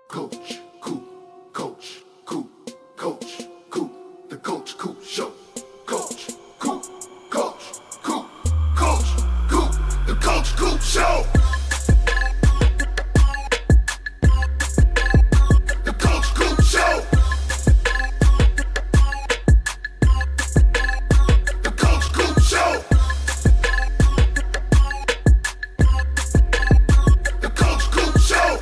Coach, Coop, Coach, Coop, Coach, Coop, the Coach Coop Show. Coach, Coop, Coach, Coop, Coach, Coop, the Coach Coop Show. The Coach Coop Show. The Coach Coop Show. The Coach Coop Show. The Coach Coop Show.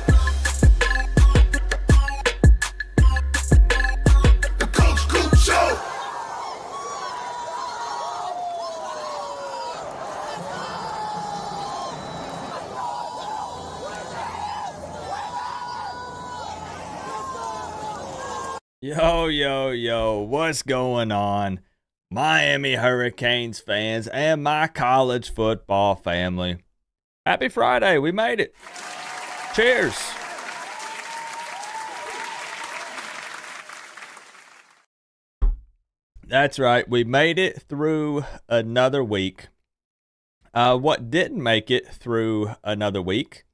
Yo, what's going on, Miami Hurricanes fans and my college football family? Happy Friday, we made it. Cheers. That's right, we made it through another week. What didn't make it through another week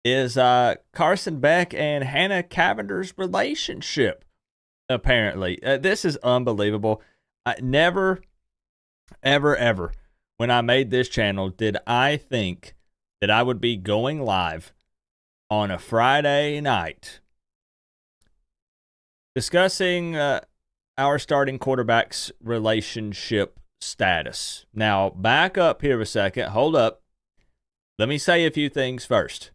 is Carson Beck and Hannah Cavender's relationship, apparently. This is unbelievable. I never, ever, when I made this channel, did I think that I would be going live on a Friday night discussing our starting quarterback's relationship status. Now, back up here a second. Hold up. Let me say a few things first.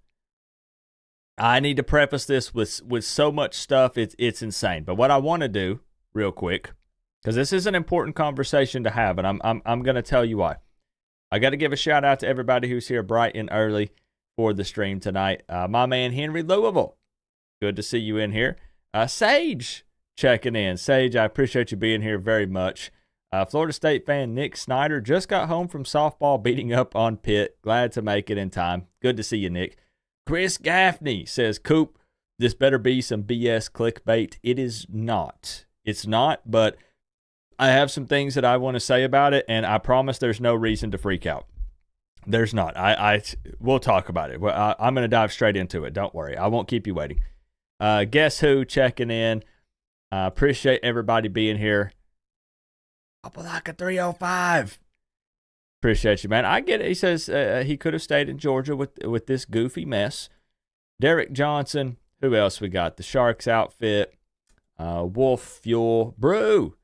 I need to preface this with so much stuff, it's insane. But what I want to do, real quick, because this is an important conversation to have, and I'm going to tell you why. I got to give a shout out to everybody who's here bright and early for the stream tonight. My man Henry Louisville, good to see you in here. Sage checking in. Sage, I appreciate you being here very much. Florida State fan Nick Snyder just got home from softball beating up on Pitt. Glad to make it in time. Good to see you, Nick. Chris Gaffney says, Coop, this better be some BS clickbait. It is not. It's not, but I have some things that I want to say about it, and I promise there's no reason to freak out. There's not. We'll talk about it. I'm going to dive straight into it. Don't worry. I won't keep you waiting. Guess who checking in? Appreciate everybody being here. Up like a 305. Appreciate you, man. I get it. He says he could have stayed in Georgia with this goofy mess. Derek Johnson. Who else we got? The Sharks outfit. Wolf Fuel. Brew.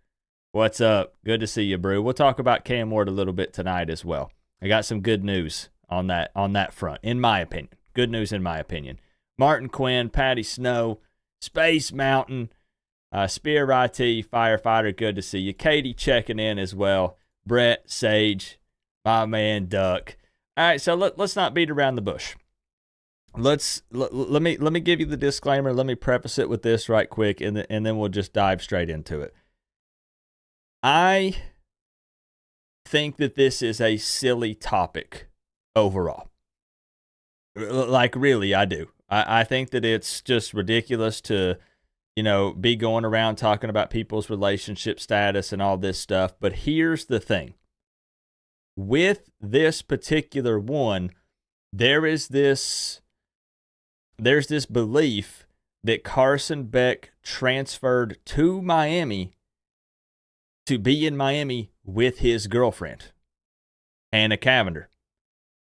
What's up? Good to see you, Brew. We'll talk about Cam Ward a little bit tonight as well. I got some good news on that front, in my opinion. Good news in my opinion. Martin Quinn, Patty Snow, Space Mountain, Spear IT, Firefighter, good to see you. Katie checking in as well. Brett, Sage, my man Duck. All right, so let's not beat around the bush. Let me give you the disclaimer. Let me preface it with this right quick, and then we'll just dive straight into it. I think that this is a silly topic overall. Like, really, I do. I think that it's just ridiculous to, be going around talking about people's relationship status and all this stuff. But here's the thing. With this particular one, there's this belief that Carson Beck transferred to Miami to be in Miami with his girlfriend, Hannah Cavender.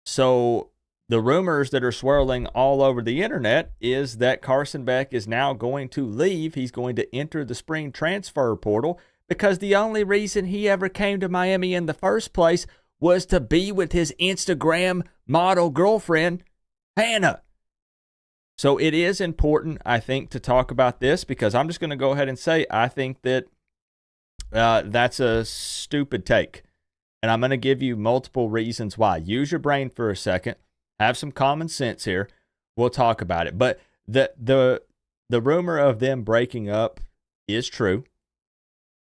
So the rumors that are swirling all over the internet is that Carson Beck is now going to leave. He's going to enter the spring transfer portal because the only reason he ever came to Miami in the first place was to be with his Instagram model girlfriend, Hannah. So it is important, I think, to talk about this because I'm just going to go ahead and say I think that that's a stupid take. And I'm going to give you multiple reasons why. Use your brain for a second. Have some common sense here. We'll talk about it. But the rumor of them breaking up is true.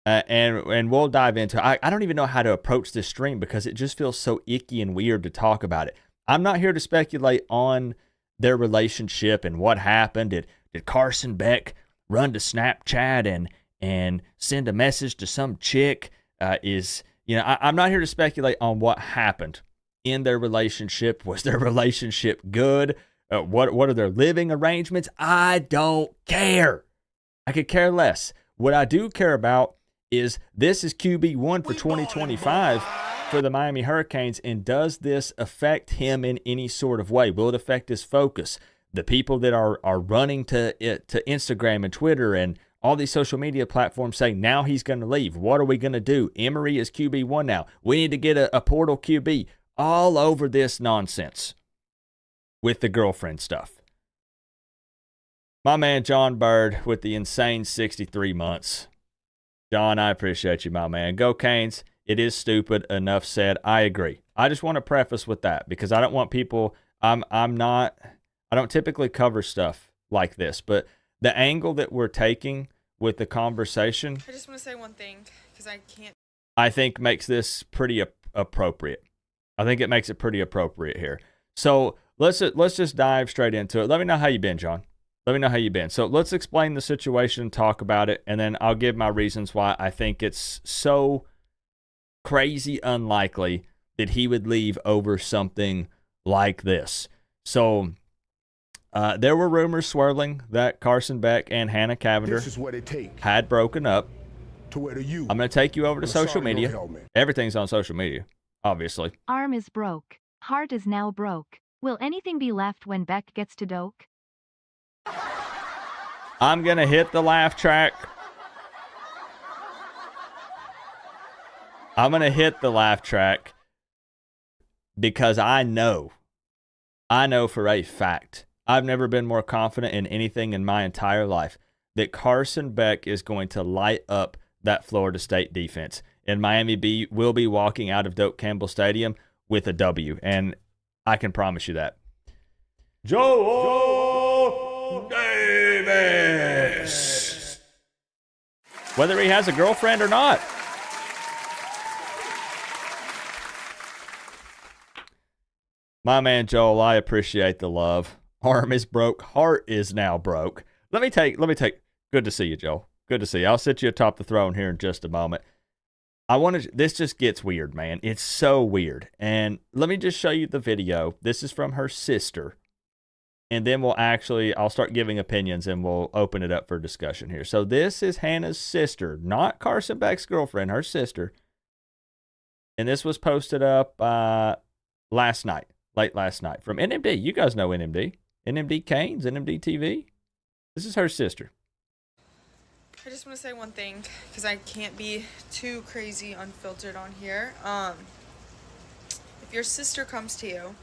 And we'll dive into it. I don't even know how to approach this stream because it just feels so icky and weird to talk about it. I'm not here to speculate on their relationship and what happened. Did Carson Beck run to Snapchat and send a message to some chick? I'm not here to speculate on what happened in their relationship. Was their relationship good? What are their living arrangements? I don't care. I could care less. What I do care about is this is QB1 for 2025 for the Miami Hurricanes, and does this affect him in any sort of way? Will it affect his focus? The people that are running to Instagram and Twitter and all these social media platforms saying now he's going to leave. What are we going to do? Emery is QB1 now. We need to get a portal QB. All over this nonsense with the girlfriend stuff. My man John Bird with the insane 63 months. John, I appreciate you, my man. Go Canes. It is stupid. Enough said. I agree. I just want to preface with that because I don't want people, I don't typically cover stuff like this, but the angle that we're taking with the conversation, I just want to say one thing because I can't. I think makes this pretty appropriate. I think it makes it pretty appropriate here. So let's just dive straight into it. Let me know how you been, John. Let me know how you been. So let's explain the situation, talk about it, and then I'll give my reasons why I think it's so crazy unlikely that he would leave over something like this. So there were rumors swirling that Carson Beck and Hannah Cavender had broken up. I'm going to take you over to social media. Everything's on social media, obviously. Arm is broke. Heart is now broke. Will anything be left when Beck gets to Doak? I'm going to hit the laugh track. I'm going to hit the laugh track because I know for a fact, I've never been more confident in anything in my entire life, that Carson Beck is going to light up that Florida State defense. And Miami will be walking out of Doak Campbell Stadium with a W. And I can promise you that. Joel Davis. Whether he has a girlfriend or not. My man Joel, I appreciate the love. Arm is broke. Heart is now broke. Let me take. Good to see you, Joel. Good to see you. I'll sit you atop the throne here in just a moment. This just gets weird, man. It's so weird. And let me just show you the video. This is from her sister. And then I'll start giving opinions and we'll open it up for discussion here. So this is Hannah's sister, not Carson Beck's girlfriend, her sister. And this was posted up last night, late last night from NMD. You guys know NMD. NMD Canes, NMD TV. This is her sister. I just want to say one thing because I can't be too crazy unfiltered on here. If your sister comes to you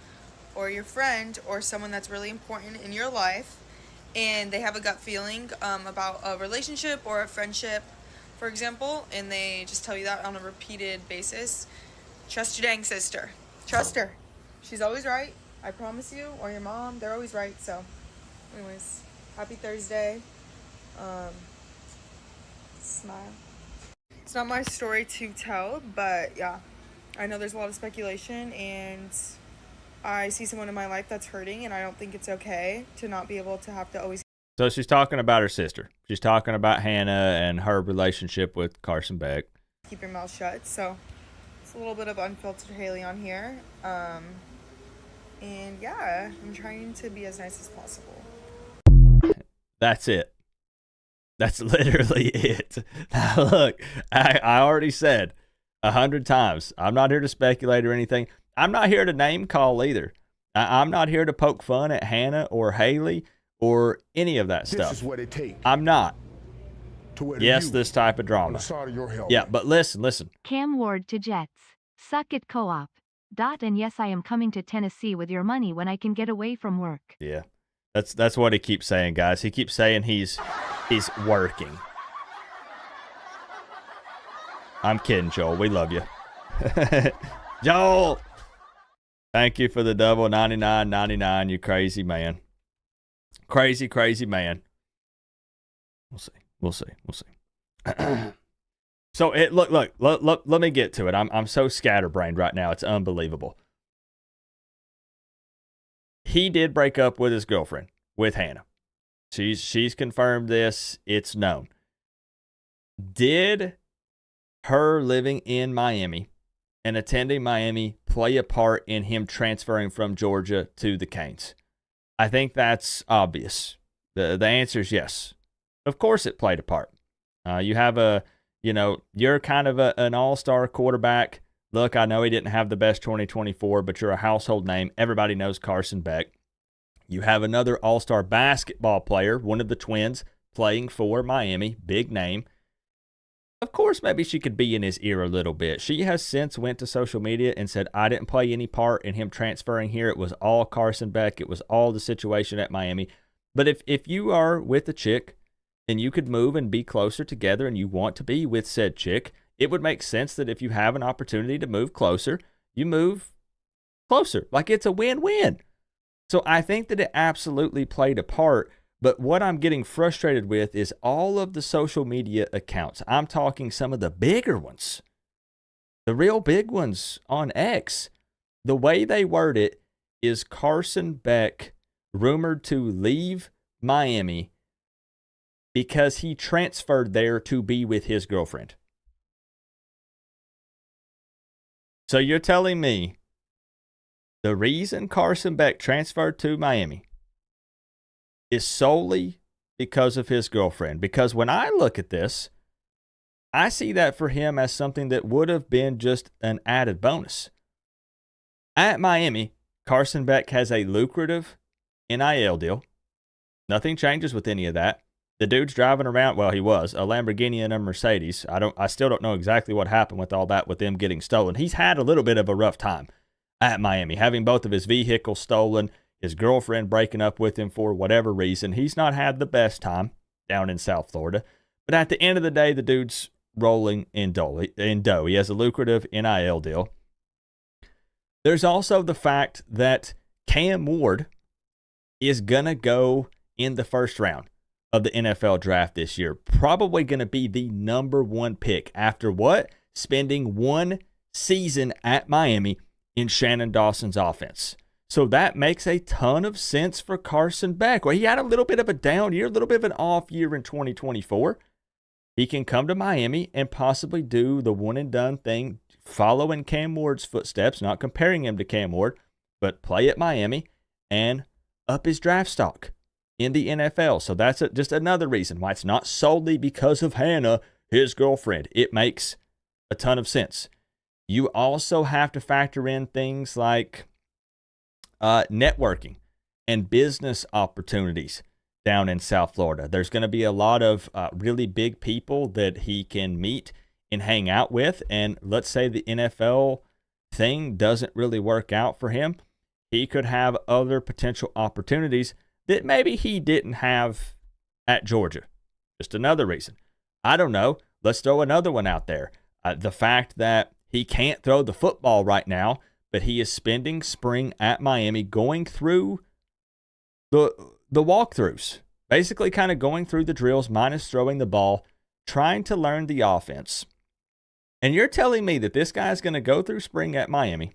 or your friend or someone that's really important in your life and they have a gut feeling about a relationship or a friendship, for example, and they just tell you that on a repeated basis, trust your dang sister. Trust her. She's always right. I promise you. Or your mom. They're always right. So, anyways, happy Thursday. Smile. It's not my story to tell, but yeah, I know there's a lot of speculation, and I see someone in my life that's hurting, and I don't think it's okay to not be able to have to always. So she's talking about her sister. She's talking about Hannah and her relationship with Carson Beck. Keep your mouth shut. So it's a little bit of unfiltered Haley on here. And yeah, I'm trying to be as nice as possible. That's it. That's literally it. Now, look, I already said 100 times, I'm not here to speculate or anything. I'm not here to name call either. I'm not here to poke fun at Hannah or Haley or any of that stuff. This is what it takes. I'm not. Yes, this type of drama. Yeah, but listen. Cam Ward to Jets. Suck it co-op. And yes, I am coming to Tennessee with your money when I can get away from work. Yeah, that's what he keeps saying, guys. He keeps saying he's working. I'm kidding, Joel. We love you. Joel! Thank you for the double $99.99, you crazy man. Crazy man. We'll see. So look, let me get to it. I'm so scatterbrained right now. It's unbelievable. He did break up with his girlfriend, with Hannah. She's confirmed this. It's known. Did her living in Miami and attending Miami play a part in him transferring from Georgia to the Canes? I think that's obvious. The answer is yes. Of course it played a part. You have you're kind of an all-star quarterback. Look, I know he didn't have the best 2024, but you're a household name. Everybody knows Carson Beck. You have another all-star basketball player, one of the twins, playing for Miami, big name. Of course, maybe she could be in his ear a little bit. She has since went to social media and said, I didn't play any part in him transferring here. It was all Carson Beck. It was all the situation at Miami. But if you are with a chick and you could move and be closer together and you want to be with said chick, it would make sense that if you have an opportunity to move closer, you move closer. Like it's a win-win. So I think that it absolutely played a part. But what I'm getting frustrated with is all of the social media accounts. I'm talking some of the bigger ones, the real big ones on X. The way they word it is Carson Beck rumored to leave Miami because he transferred there to be with his girlfriend. So you're telling me the reason Carson Beck transferred to Miami is solely because of his girlfriend? Because when I look at this, I see that for him as something that would have been just an added bonus. At Miami, Carson Beck has a lucrative NIL deal. Nothing changes with any of that. The dude's driving around, well, he was, a Lamborghini and a Mercedes. I still don't know exactly what happened with all that with them getting stolen. He's had a little bit of a rough time at Miami, having both of his vehicles stolen, his girlfriend breaking up with him for whatever reason. He's not had the best time down in South Florida. But at the end of the day, the dude's rolling in dough. He has a lucrative NIL deal. There's also the fact that Cam Ward is going to go in the first round of the NFL draft this year. Probably going to be the number one pick after what? Spending one season at Miami in Shannon Dawson's offense. So that makes a ton of sense for Carson Beck. Well, he had a little bit of a down year, a little bit of an off year in 2024. He can come to Miami and possibly do the one and done thing, follow in Cam Ward's footsteps, not comparing him to Cam Ward, but play at Miami and up his draft stock in the NFL. So that's just another reason why it's not solely because of Hannah, his girlfriend. It makes a ton of sense. You also have to factor in things like networking and business opportunities down in South Florida. There's going to be a lot of really big people that he can meet and hang out with. And let's say the NFL thing doesn't really work out for him. He could have other potential opportunities that maybe he didn't have at Georgia. Just another reason. I don't know. Let's throw another one out there. The fact that he can't throw the football right now, but he is spending spring at Miami going through the walkthroughs, basically kind of going through the drills minus throwing the ball, trying to learn the offense. And you're telling me that this guy's going to go through spring at Miami,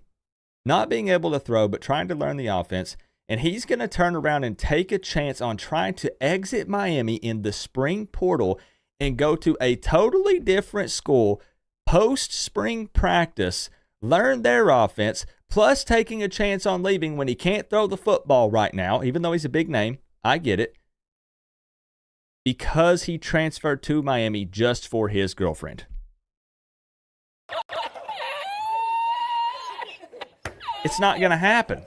not being able to throw, but trying to learn the offense, and he's going to turn around and take a chance on trying to exit Miami in the spring portal and go to a totally different school post-spring practice, learn their offense, plus taking a chance on leaving when he can't throw the football right now, even though he's a big name. I get it. Because he transferred to Miami just for his girlfriend. It's not going to happen.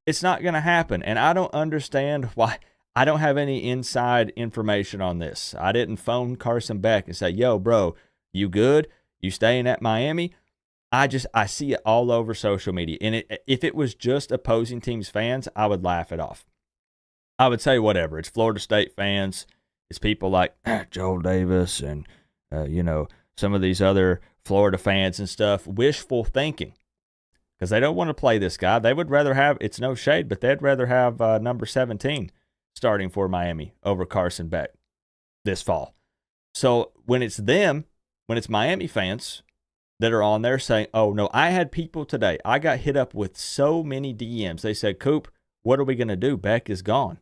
It's not going to happen. And I don't understand why. I don't have any inside information on this. I didn't phone Carson Beck and say, yo, bro, you good? You staying at Miami? I see it all over social media. And if it was just opposing teams' fans, I would laugh it off. I would say whatever. It's Florida State fans. It's people like Joel Davis and, some of these other Florida fans and stuff. Wishful thinking. Because they don't want to play this guy. They would rather have, it's no shade, but they'd rather have number 17 starting for Miami over Carson Beck this fall. So when it's them, when it's Miami fans that are on there saying, oh, no, I had people today. I got hit up with so many DMs. They said, Coop, what are we going to do? Beck is gone.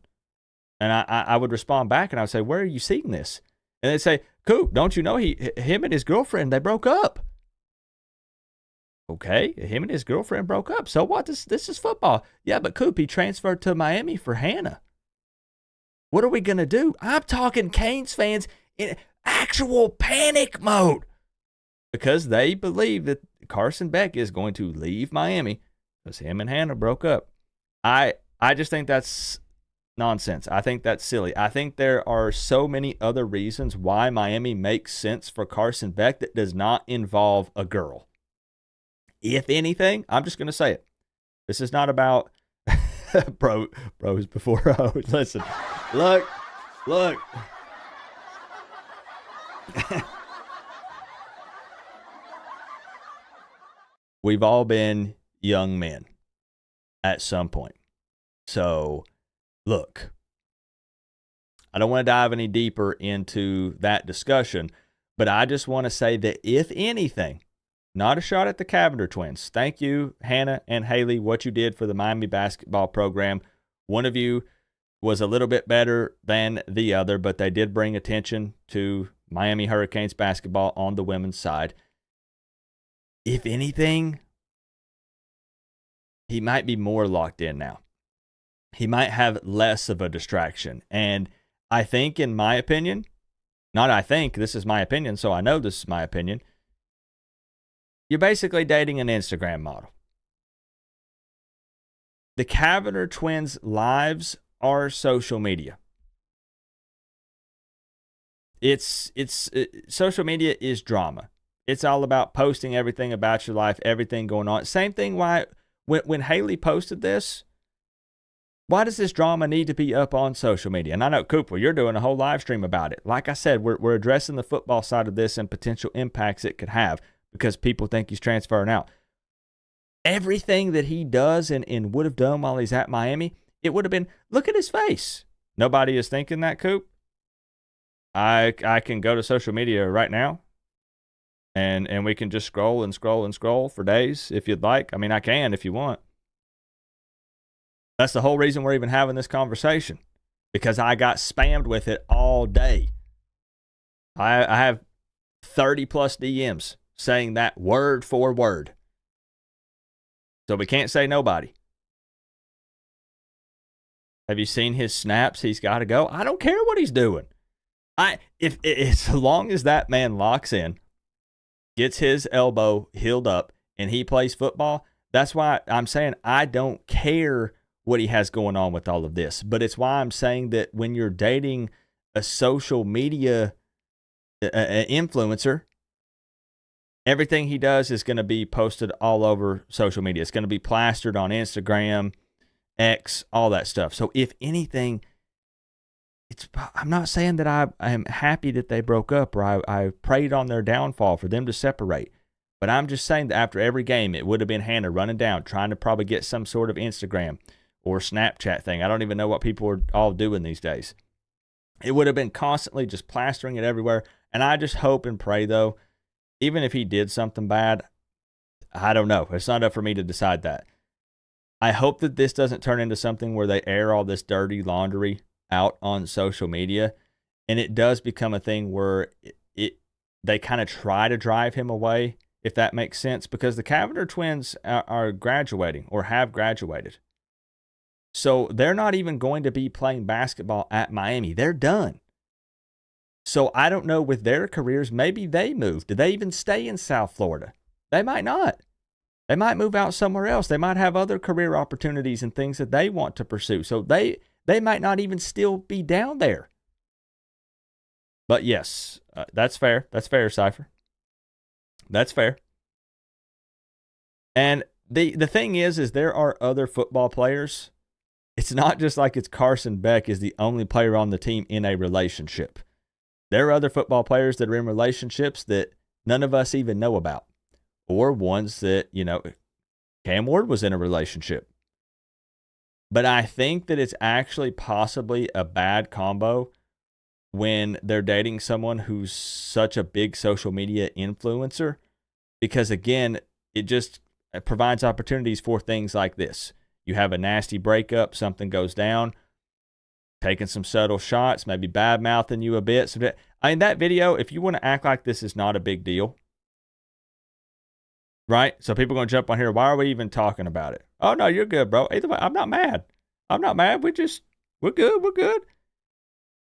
And I would respond back and I would say, where are you seeing this? And they'd say, Coop, don't you know him and his girlfriend, they broke up. Okay, him and his girlfriend broke up. So what? This is football. Yeah, but Coop, he transferred to Miami for Hannah. What are we going to do? I'm talking Canes fans in actual panic mode because they believe that Carson Beck is going to leave Miami because him and Hannah broke up. I just think that's nonsense. I think that's silly. I think there are so many other reasons why Miami makes sense for Carson Beck that does not involve a girl. If anything, I'm just going to say it. This is not about bros before hoes. Listen, look. We've all been young men at some point. So, look, I don't want to dive any deeper into that discussion, but I just want to say that if anything, not a shot at the Cavender twins. Thank you, Hannah and Haley, what you did for the Miami basketball program. One of you was a little bit better than the other, but they did bring attention to Miami Hurricanes basketball on the women's side. If anything, he might be more locked in now. He might have less of a distraction. And I think, in my opinion, this is my opinion, so I know this is my opinion, you're basically dating an Instagram model. The Cavender twins' lives are social media. Social media is drama. It's all about posting everything about your life, everything going on. Same thing when Haley posted this, why does this drama need to be up on social media? And I know, Cooper, you're doing a whole live stream about it. Like I said, we're addressing the football side of this and potential impacts it could have because people think he's transferring out. Everything that he does and would have done while he's at Miami, it would have been, look at his face. Nobody is thinking that, Coop. I can go to social media right now and we can just scroll and scroll and scroll for days if you'd like. I mean, I can if you want. That's the whole reason we're even having this conversation, because I got spammed with it all day. I have 30 plus DMs saying that word for word. So we can't say nobody. Have you seen his snaps? He's got to go. I don't care what he's doing. If as long as that man locks in, gets his elbow healed up, and he plays football, that's why I'm saying I don't care what he has going on with all of this. But it's why I'm saying that when you're dating a social media influencer, everything he does is going to be posted all over social media. It's going to be plastered on Instagram, X, all that stuff. So if anything, I'm not saying that I am happy that they broke up or I prayed on their downfall for them to separate. But I'm just saying that after every game, it would have been Hannah running down, trying to probably get some sort of Instagram or Snapchat thing. I don't even know what people are all doing these days. It would have been constantly just plastering it everywhere. And I just hope and pray, though, even if he did something bad, I don't know. It's not up for me to decide that. I hope that this doesn't turn into something where they air all this dirty laundry out on social media, and it does become a thing where they kind of try to drive him away, if that makes sense, because the Cavender twins are graduating or have graduated. So they're not even going to be playing basketball at Miami. They're done. So I don't know with their careers, maybe they move. Do they even stay in South Florida? They might not. They might move out somewhere else. They might have other career opportunities and things that they want to pursue. So they might not even still be down there. But yes, that's fair. That's fair, Cypher. That's fair. And the thing is there are other football players. It's not just like it's Carson Beck is the only player on the team in a relationship. There are other football players that are in relationships that none of us even know about. Or ones that, Cam Ward was in a relationship. But I think that it's actually possibly a bad combo when they're dating someone who's such a big social media influencer. Because again, it just provides opportunities for things like this. You have a nasty breakup, something goes down, taking some subtle shots, maybe bad-mouthing you a bit. So that video, if you want to act like this is not a big deal, right? So people are going to jump on here. Why are we even talking about it? Oh, no, you're good, bro. Either way, I'm not mad. I'm not mad. We're good. We're good.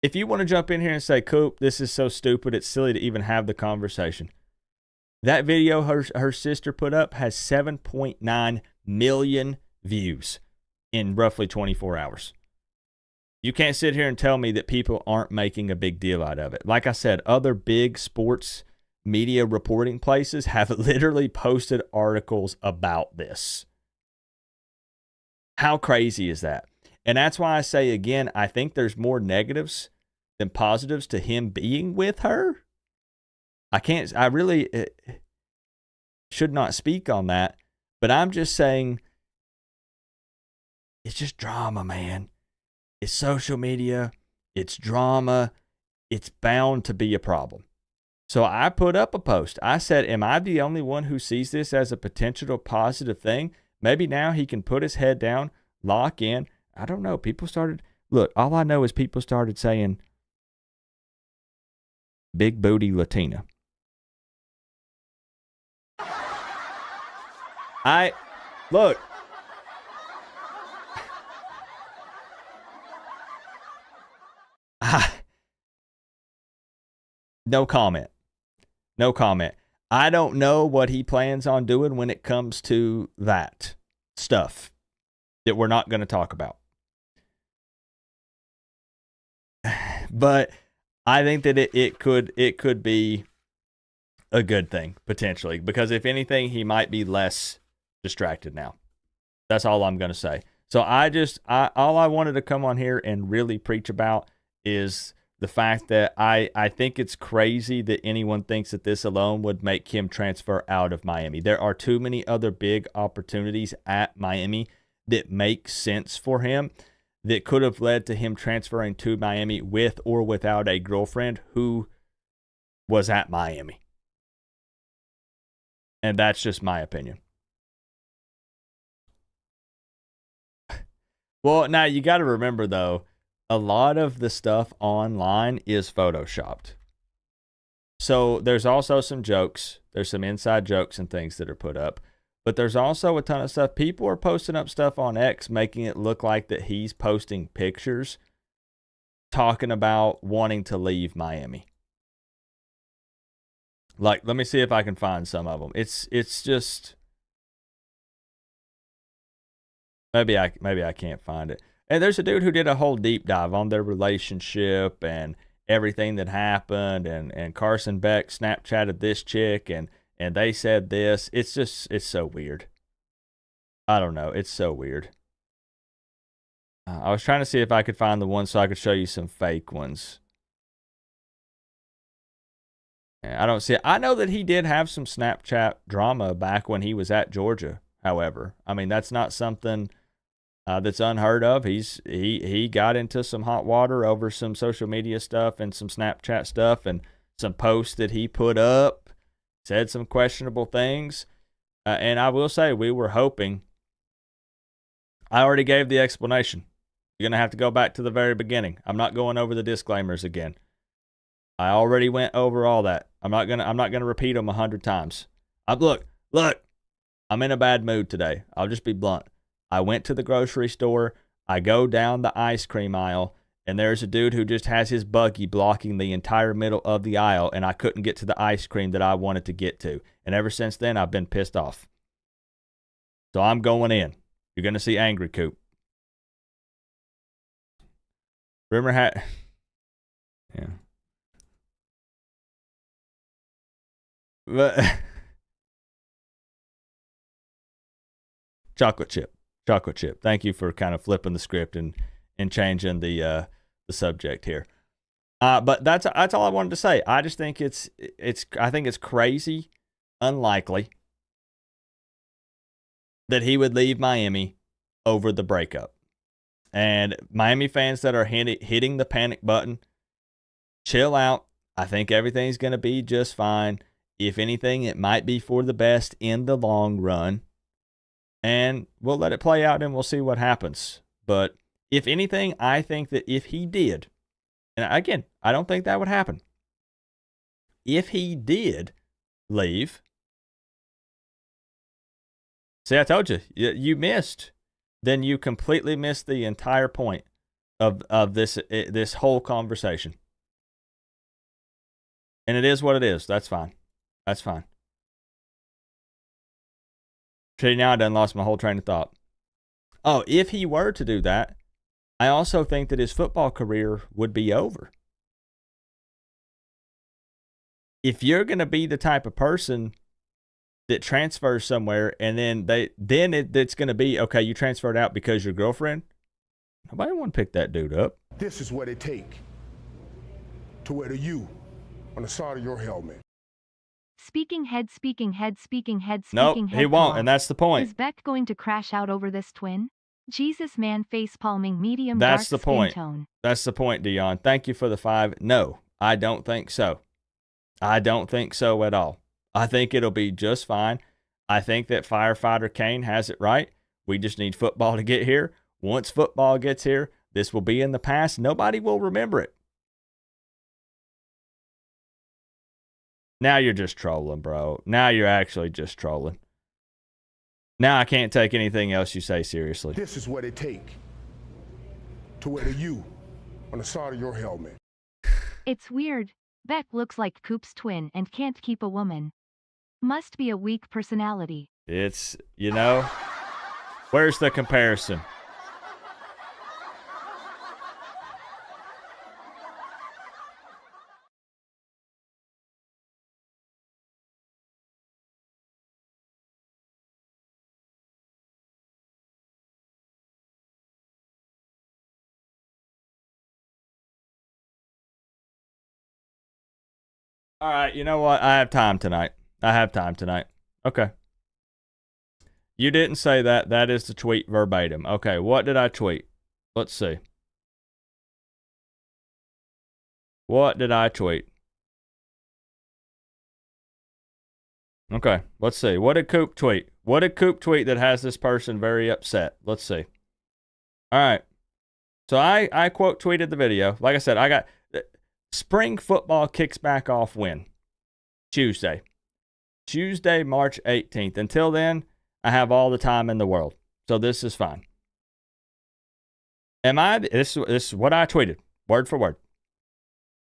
If you want to jump in here and say, Coop, this is so stupid, it's silly to even have the conversation. That video her sister put up has 7.9 million views in roughly 24 hours. You can't sit here and tell me that people aren't making a big deal out of it. Like I said, other big sports media reporting places have literally posted articles about this. How crazy is that? And that's why I say, again, I think there's more negatives than positives to him being with her. I really should not speak on that, but I'm just saying it's just drama, man. It's social media. It's drama. It's bound to be a problem. So I put up a post. I said, am I the only one who sees this as a potential positive thing? Maybe now he can put his head down, lock in. I don't know. Look, all I know is people started saying, big booty Latina. Look. No comment. No comment. I don't know what he plans on doing when it comes to that stuff that we're not going to talk about. But I think that it could be a good thing, potentially, because if anything, he might be less distracted now. That's all I'm going to say. So all I wanted to come on here and really preach about is the fact that I think it's crazy that anyone thinks that this alone would make him transfer out of Miami. There are too many other big opportunities at Miami that make sense for him that could have led to him transferring to Miami with or without a girlfriend who was at Miami. And that's just my opinion. Well, now you got to remember, though, a lot of the stuff online is photoshopped. So there's also some jokes. There's some inside jokes and things that are put up. But there's also a ton of stuff. People are posting up stuff on X, making it look like that he's posting pictures talking about wanting to leave Miami. Like, let me see if I can find some of them. It's just maybe I can't find it. And there's a dude who did a whole deep dive on their relationship and everything that happened, and Carson Beck Snapchatted this chick and they said this. It's so weird. I don't know. It's so weird. I was trying to see if I could find the one so I could show you some fake ones. I don't see it. I know that he did have some Snapchat drama back when he was at Georgia, however. I mean, that's not something that's unheard of. He got into some hot water over some social media stuff and some Snapchat stuff and some posts that he put up, said some questionable things. And I will say, we were hoping. I already gave the explanation. You're going to have to go back to the very beginning. I'm not going over the disclaimers again. I already went over all that. I'm not gonna repeat them 100 times. Look, I'm in a bad mood today. I'll just be blunt. I went to the grocery store. I go down the ice cream aisle, and there's a dude who just has his buggy blocking the entire middle of the aisle, and I couldn't get to the ice cream that I wanted to get to. And ever since then, I've been pissed off. So I'm going in. You're gonna see angry Coop. Rumor hat. Yeah. But chocolate chip. Thank you for kind of flipping the script and changing the subject here. But that's all I wanted to say. I just think it's crazy, unlikely that he would leave Miami over the breakup. And Miami fans that are hitting the panic button, chill out. I think everything's going to be just fine. If anything, it might be for the best in the long run. And we'll let it play out and we'll see what happens. But if anything, I think that if he did, and again, I don't think that would happen. If he did leave, See, I told you, you missed. Then you completely missed the entire point of this whole conversation. And it is what it is. That's fine. That's fine. See, now I done lost my whole train of thought. Oh, if he were to do that, I also think that his football career would be over. If you're going to be the type of person that transfers somewhere and then it's going to be, okay, you transferred out because your girlfriend, nobody want to pick that dude up. This is what it take to wear the U on the side of your helmet. Speaking head. Nope, he won't, co-op. and that's the point. Is Beck going to crash out over this twin? Jesus, man, face palming, medium That's dark the point. skin tone. That's the point, Dion. Thank you for the 5. No, I don't think so. I don't think so at all. I think it'll be just fine. I think that Firefighter Kane has it right. We just need football to get here. Once football gets here, this will be in the past. Nobody will remember it. Now you're just trolling, bro. Now you're actually just trolling. Now I can't take anything else you say seriously. This is what it take to wear the U on the side of your helmet. It's weird. Beck looks like Coop's twin and can't keep a woman. Must be a weak personality. It's, where's the comparison? All right, you know what? I have time tonight. Okay. You didn't say that. That is the tweet verbatim. Okay, what did I tweet? Let's see. What did I tweet? Okay, let's see. What did Coop tweet? What did Coop tweet that has this person very upset? Let's see. All right. So I quote tweeted the video. Like I said, I got spring football kicks back off when? Tuesday, March 18th. Until then, I have all the time in the world. So this is fine. This is what I tweeted, word for word.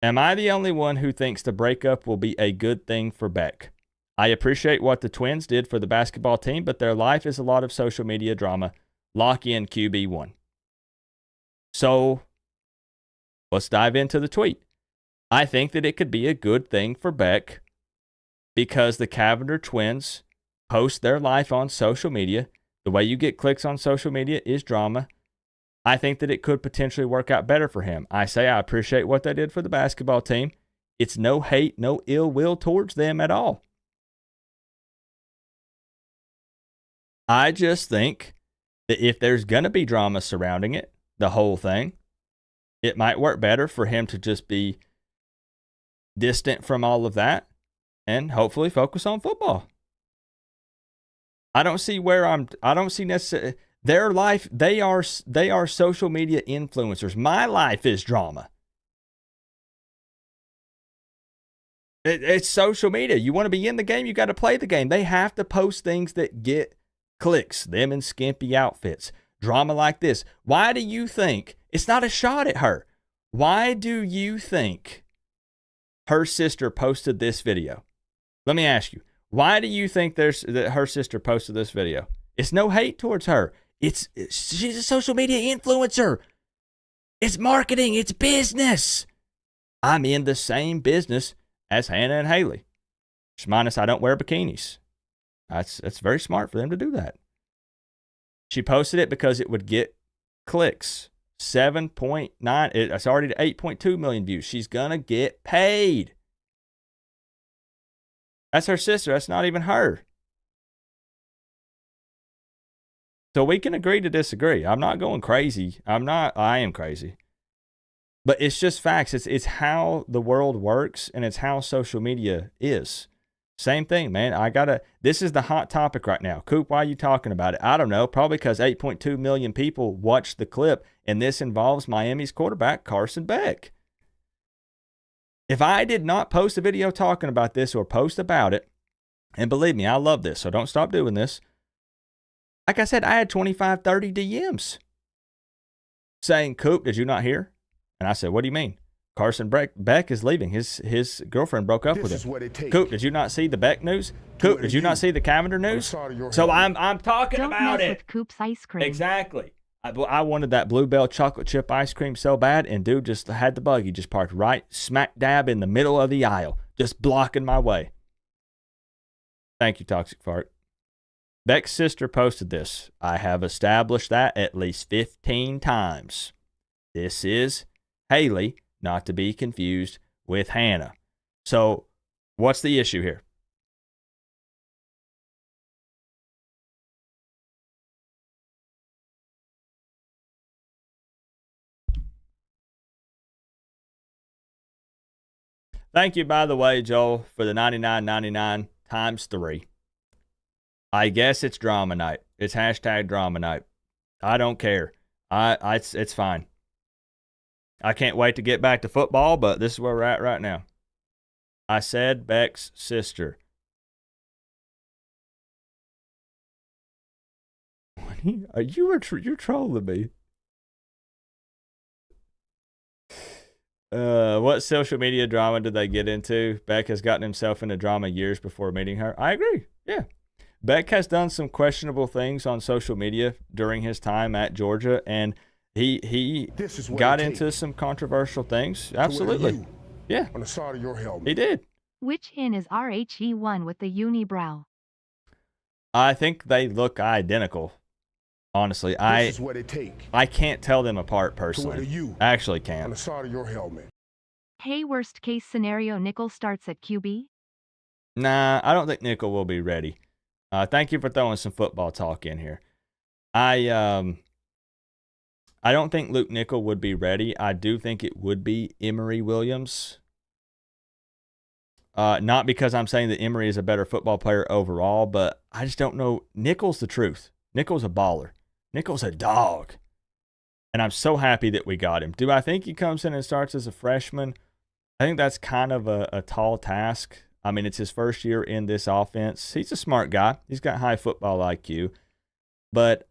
Am I the only one who thinks the breakup will be a good thing for Beck? I appreciate what the Twins did for the basketball team, but their life is a lot of social media drama. Lock in QB1. So let's dive into the tweet. I think that it could be a good thing for Beck because the Cavender twins post their life on social media. The way you get clicks on social media is drama. I think that it could potentially work out better for him. I say I appreciate what they did for the basketball team. It's no hate, no ill will towards them at all. I just think that if there's going to be drama surrounding it, the whole thing, it might work better for him to just be distant from all of that and hopefully focus on football. I don't see necessarily their life. They are social media influencers. My life is drama. It's social media. You want to be in the game, you got to play the game. They have to post things that get clicks, them in skimpy outfits, drama like this. Why do you think, it's not a shot at her, why do you think her sister posted this video? Let me ask you, why do you think that her sister posted this video? It's no hate towards her. She's a social media influencer. It's marketing. It's business. I'm in the same business as Hannah and Haley. Minus I don't wear bikinis. That's very smart for them to do that. She posted it because it would get clicks. 7.9. It's already to 8.2 million views. She's going to get paid. That's her sister. That's not even her. So we can agree to disagree. I'm not going crazy. I am crazy. But it's just facts. It's how the world works, and it's how social media is. Same thing, man. This is the hot topic right now. Coop, why are you talking about it? I don't know. Probably because 8.2 million people watched the clip, and this involves Miami's quarterback, Carson Beck. If I did not post a video talking about this or post about it, and believe me, I love this, so don't stop doing this. Like I said, I had 25, 30 DMs saying, Coop, did you not hear? And I said, what do you mean? Carson Beck is leaving. His girlfriend broke up with him. Coop, did you not see the Beck news? Coop, did you not see the Cavender news? So I'm talking Don't about mess it. with Coop's ice cream. Exactly. I wanted that Bluebell chocolate chip ice cream so bad, and dude just had the buggy just parked right smack dab in the middle of the aisle, just blocking my way. Thank you, Toxic Fart. Beck's sister posted this. I have established that at least 15 times. This is Haley, not to be confused with Hannah. So, what's the issue here? Thank you, by the way, Joel, for the $99.99 times 3. I guess it's drama night. It's hashtag drama night. I don't care. It's fine. I can't wait to get back to football, but this is where we're at right now. I said Beck's sister. You're trolling me. What social media drama did they get into? Beck has gotten himself into drama years before meeting her. I agree. Yeah. Beck has done some questionable things on social media during his time at Georgia, and he got into some controversial things. Absolutely. Yeah. On the side of your helmet. He did. Which in is RHE1 with the unibrow? I think they look identical. Honestly, This is what it take. I can't tell them apart personally. I actually On can't. the side of your helmet. Hey, worst case scenario, Nickel starts at QB? Nah, I don't think Nickel will be ready. Thank you for throwing some football talk in here. I don't think Luke Nickel would be ready. I do think it would be Emory Williams. Not because I'm saying that Emory is a better football player overall, but I just don't know. Nickel's the truth. Nickel's a baller. Nickel's a dog. And I'm so happy that we got him. Do I think he comes in and starts as a freshman? I think that's kind of a tall task. I mean, it's his first year in this offense. He's a smart guy. He's got high football IQ. But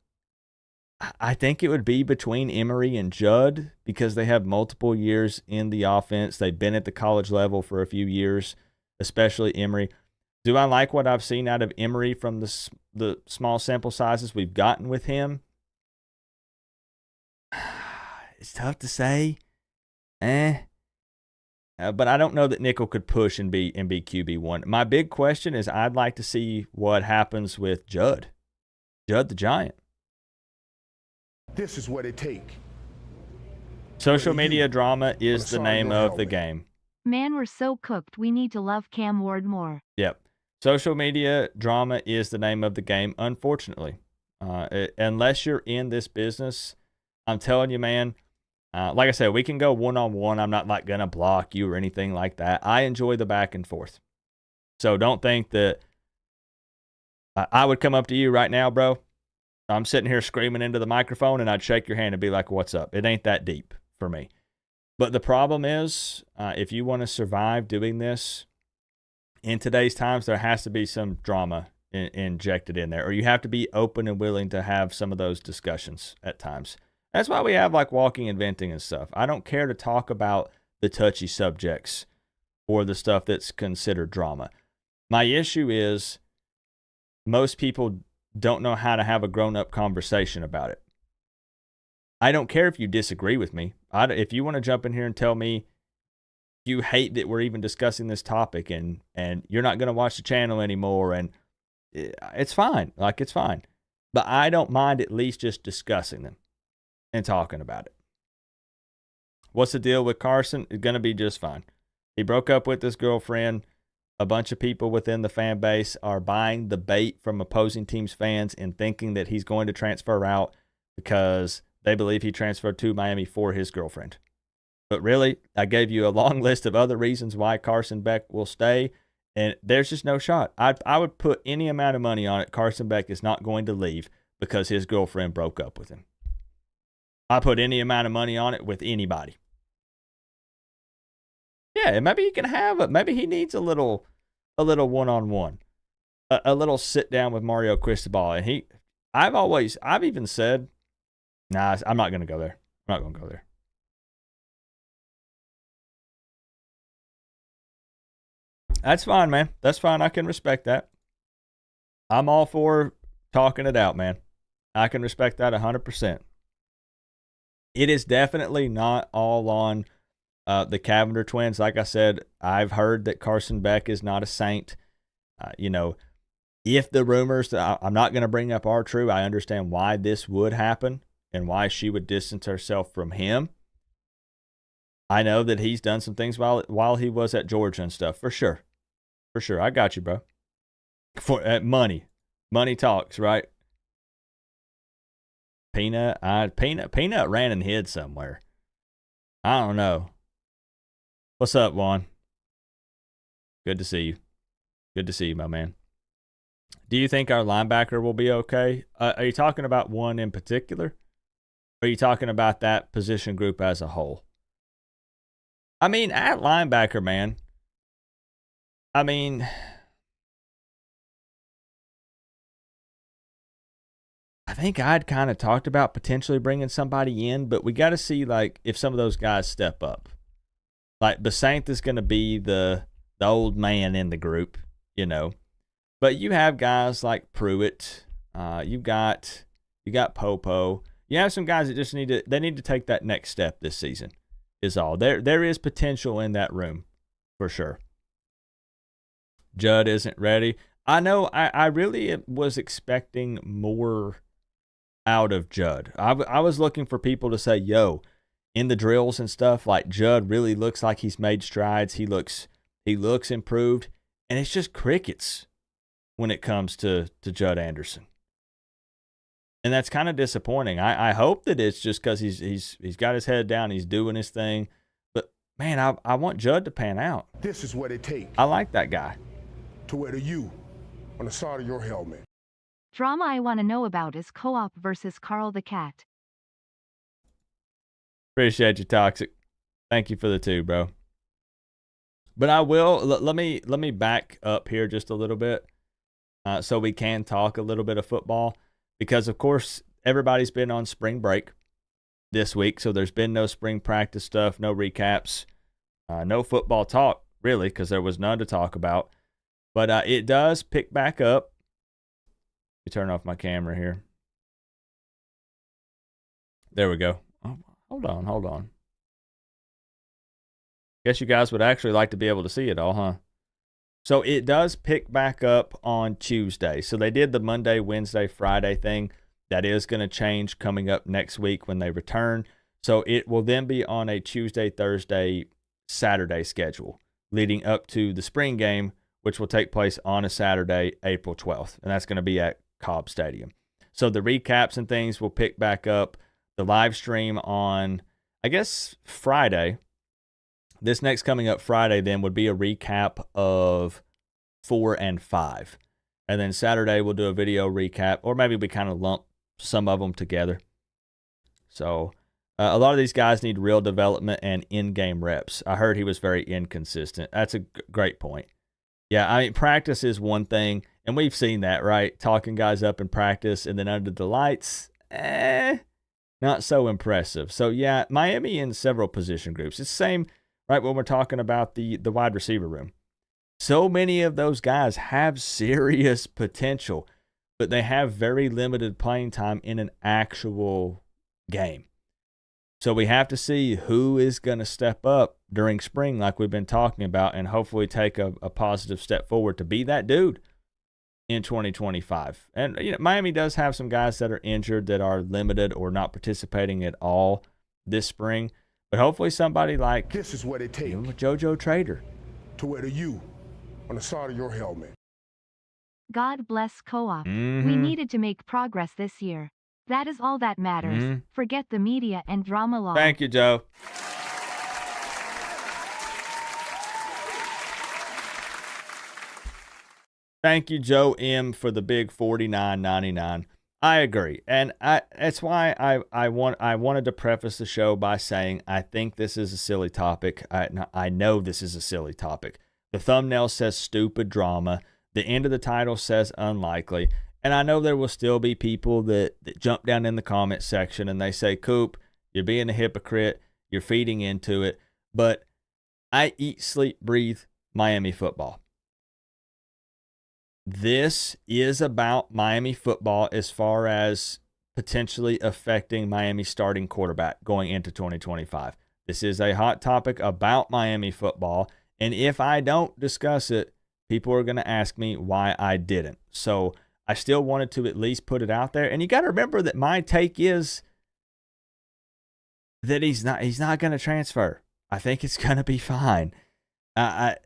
I think it would be between Emory and Judd because they have multiple years in the offense. They've been at the college level for a few years, especially Emory. Do I like what I've seen out of Emory from the small sample sizes we've gotten with him? It's tough to say. But I don't know that Nickel could push and be QB1. My big question is I'd like to see what happens with Judd the Giant. This is what it take. Social media drama is the name of the game. Man, we're so cooked. We need to love Cam Ward more. Yep. Social media drama is the name of the game, unfortunately. Unless you're in this business, I'm telling you, man, like I said, we can go one-on-one. I'm not like going to block you or anything like that. I enjoy the back and forth. So don't think that I would come up to you right now, bro. I'm sitting here screaming into the microphone, and I'd shake your hand and be like, what's up? It ain't that deep for me. But the problem is, if you want to survive doing this, in today's times, there has to be some drama injected in there, or you have to be open and willing to have some of those discussions at times. That's why we have like walking and venting and stuff. I don't care to talk about the touchy subjects or the stuff that's considered drama. My issue is most people don't know how to have a grown-up conversation about it. I don't care if you disagree with me. If you want to jump in here and tell me you hate that we're even discussing this topic and you're not going to watch the channel anymore, and it's fine. Like, it's fine. But I don't mind at least just discussing them and talking about it. What's the deal with Carson? It's going to be just fine. He broke up with his girlfriend. A bunch of people within the fan base are buying the bait from opposing teams' fans and thinking that he's going to transfer out because they believe he transferred to Miami for his girlfriend. But really, I gave you a long list of other reasons why Carson Beck will stay, and there's just no shot. I would put any amount of money on it. Carson Beck is not going to leave because his girlfriend broke up with him. I put any amount of money on it with anybody. Yeah, and maybe he can have it. Maybe he needs a little one-on-one, a little sit down with Mario Cristobal, and I've even said, nah, I'm not going to go there. I'm not going to go there. That's fine, man. That's fine. I can respect that. I'm all for talking it out, man. I can respect that 100%. It is definitely not all on the Cavender twins. Like I said, I've heard that Carson Beck is not a saint. If the rumors that I'm not going to bring up are true, I understand why this would happen and why she would distance herself from him. I know that he's done some things while he was at Georgia and stuff, for sure. For sure. I got you, bro. Money talks, right? Peanut ran and hid somewhere. I don't know. What's up, Juan? Good to see you. Good to see you, my man. Do you think our linebacker will be okay? Are you talking about one in particular? Or are you talking about that position group as a whole? I mean, at linebacker, man. I mean, I think I'd kind of talked about potentially bringing somebody in, but we got to see, like, if some of those guys step up. Like, Basaint is going to be the old man in the group, But you have guys like Pruitt. You got Popo. You have some guys that just need to take that next step this season. Is all. There is potential in that room, for sure. Judd isn't ready. I know. I really was expecting more out of Judd. I was looking for people to say, yo, in the drills and stuff, like, Judd really looks like he's made strides. He looks improved, and it's just crickets when it comes to Judd Anderson. And that's kind of disappointing. I hope that it's just because he's got his head down, he's doing his thing. But man, I want Judd to pan out. This is what it takes I like that guy. to wear the U on the side of your helmet. Drama I want to know about is Co-op versus Carl the Cat. Appreciate you, Toxic. Thank you for the 2, bro. But I will let me back up here just a little bit, so we can talk a little bit of football, because of course everybody's been on spring break this week, so there's been no spring practice stuff, no recaps, no football talk really, because there was none to talk about. But it does pick back up. Let me turn off my camera here. There we go. Oh, hold on. Guess you guys would actually like to be able to see it all, huh? So it does pick back up on Tuesday. So they did the Monday, Wednesday, Friday thing. That is going to change coming up next week when they return. So it will then be on a Tuesday, Thursday, Saturday schedule leading up to the spring game, which will take place on a Saturday, April 12th. And that's going to be at Cobb Stadium. So the recaps and things will pick back up. The live stream on, I guess, Friday. This next coming up Friday then would be a recap of 4 and 5. And then Saturday we'll do a video recap, or maybe we kind of lump some of them together. So a lot of these guys need real development and in-game reps. I heard he was very inconsistent. That's a great point. Yeah, I mean, practice is one thing, and we've seen that, right? Talking guys up in practice, and then under the lights, not so impressive. So, yeah, Miami in several position groups. It's the same, right, when we're talking about the wide receiver room. So many of those guys have serious potential, but they have very limited playing time in an actual game. So we have to see who is going to step up during spring like we've been talking about, and hopefully take a positive step forward to be that dude in 2025. And Miami does have some guys that are injured that are limited or not participating at all this spring. But hopefully somebody like This is what it takes JoJo Trader to wear the U on the side of your helmet. God bless Co-op. We needed to make progress this year. That is all that matters. Forget the media and drama law. Thank you, Joe. Thank you, Joe M, for the big $49.99. I agree, and that's why I wanted to preface the show by saying I think this is a silly topic. I know this is a silly topic. The thumbnail says stupid drama. The end of the title says unlikely. And I know there will still be people that jump down in the comment section and they say, Coop, you're being a hypocrite. You're feeding into it. But I eat, sleep, breathe Miami football. This is about Miami football as far as potentially affecting Miami's starting quarterback going into 2025. This is a hot topic about Miami football. And if I don't discuss it, people are going to ask me why I didn't. So I still wanted to at least put it out there. And you got to remember that my take is that he's not going to transfer. I think it's going to be fine. I'm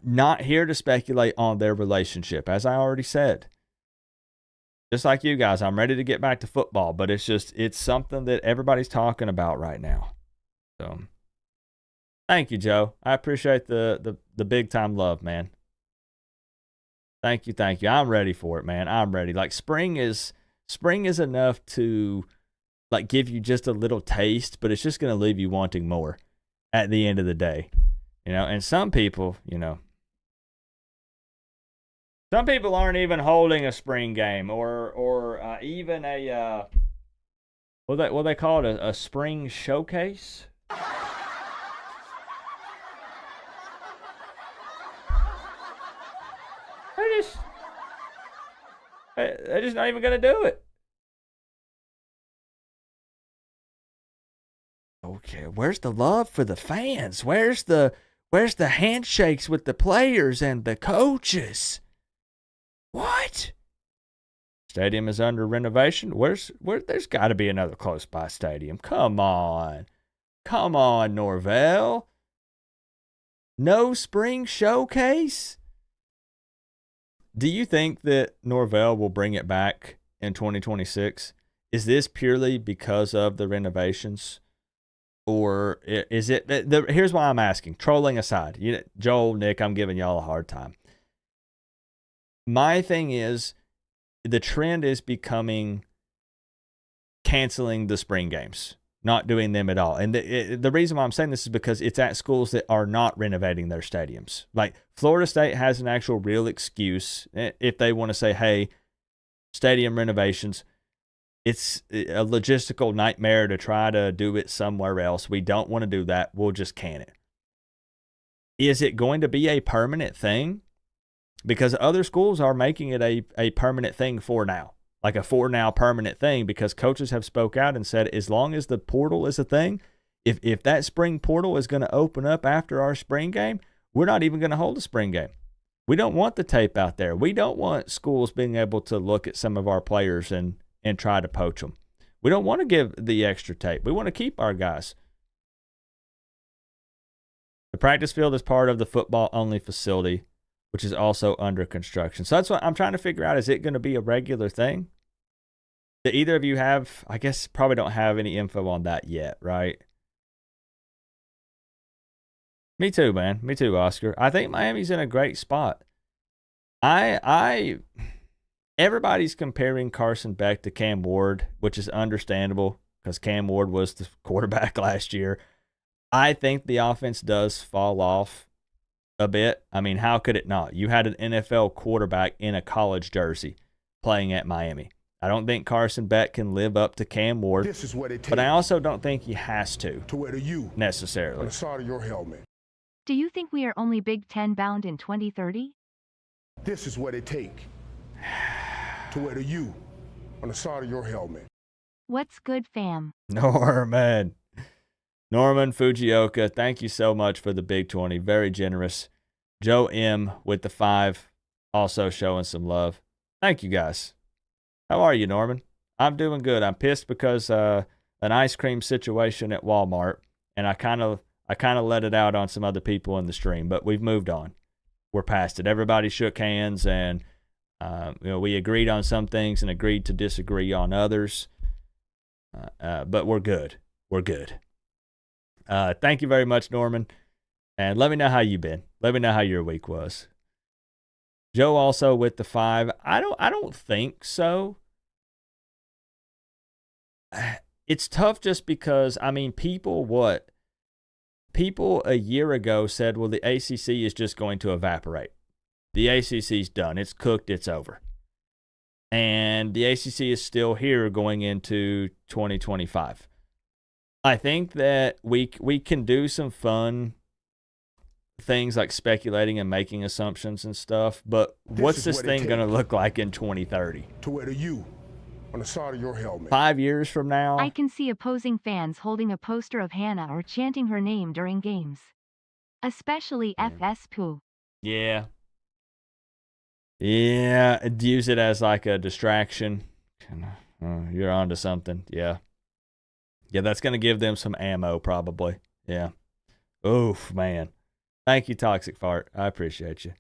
not here to speculate on their relationship, as I already said. Just like you guys, I'm ready to get back to football, but it's something that everybody's talking about right now. So, thank you, Joe. I appreciate the big time love, man. Thank you. I'm ready for it, man. I'm ready. Like spring is enough to like give you just a little taste, but it's just going to leave you wanting more at the end of the day. And some people, some people aren't even holding a spring game or even a what they call it, a spring showcase. They're just not even gonna do it. Okay, where's the love for the fans? Where's the handshakes with the players and the coaches? What? Stadium is under renovation. There's got to be another close by stadium. Come on, Norvell. No spring showcase. Do you think that Norvell will bring it back in 2026? Is this purely because of the renovations? Or is it, here's why I'm asking, trolling aside, Joel, Nick, I'm giving y'all a hard time. My thing is, the trend is becoming canceling the spring games, not doing them at all. And the reason why I'm saying this is because it's at schools that are not renovating their stadiums. Like Florida State has an actual real excuse if they want to say, hey, stadium renovations, it's a logistical nightmare to try to do it somewhere else. We don't want to do that. We'll just can it. Is it going to be a permanent thing? Because other schools are making it a permanent thing for now. Like a for now permanent thing, because coaches have spoke out and said, as long as the portal is a thing, if that spring portal is going to open up after our spring game, we're not even going to hold a spring game. We don't want the tape out there. We don't want schools being able to look at some of our players and try to poach them. We don't want to give the extra tape. We want to keep our guys. The practice field is part of the football-only facility, which is also under construction. So that's what I'm trying to figure out. Is it going to be a regular thing? Do either of you have, I guess probably don't have any info on that yet, right? Me too, man. Me too, Oscar. I think Miami's in a great spot. Everybody's comparing Carson Beck to Cam Ward, which is understandable because Cam Ward was the quarterback last year. I think the offense does fall off a bit. I mean, how could it not? You had an NFL quarterback in a college jersey playing at Miami. I don't think Carson Beck can live up to Cam Ward, This is what it takes but I also don't think he has to wear the U on necessarily. the side of your helmet. Do you think we are only Big Ten bound in 2030? This is what it takes to wear the U on the side of your helmet. What's good, fam? Norman Fujioka, thank you so much for the big 20. Very generous. Joe M with the 5, also showing some love. Thank you guys. How are you, Norman? I'm doing good. I'm pissed because an ice cream situation at Walmart, and I kind of let it out on some other people in the stream, but we've moved on. We're past it. Everybody shook hands, and we agreed on some things and agreed to disagree on others. But we're good. We're good. Thank you very much, Norman. And let me know how you've been. Let me know how your week was. Joe also with the 5. I don't think so. It's tough just because, I mean, people a year ago said, well, the ACC is just going to evaporate. The ACC's done. It's cooked. It's over. and the ACC is still here going into 2025. I think that we can do some fun things like speculating and making assumptions and stuff, but what's this thing going to look like in 2030? To wear the U on the side of your helmet. 5 years from now? I can see opposing fans holding a poster of Hannah or chanting her name during games. Especially FS Pooh. Yeah. Yeah, use it as like a distraction. You're onto something. Yeah. Yeah, that's going to give them some ammo probably. Yeah. Oof, man. Thank you, Toxic Fart. I appreciate you.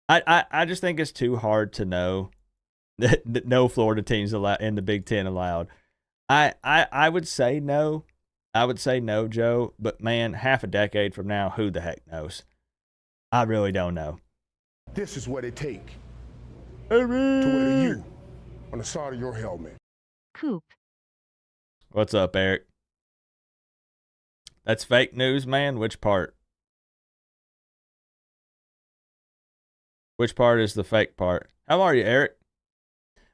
I just think it's too hard to know that no Florida teams allowed in the Big Ten allowed. I would say no. I would say no, Joe. But man, half a decade from now, who the heck knows? I really don't know. This is what it take to wear the U on the side of your helmet. Coop. What's up, Eric? That's fake news, man. Which part? Which part is the fake part? How are you, Eric?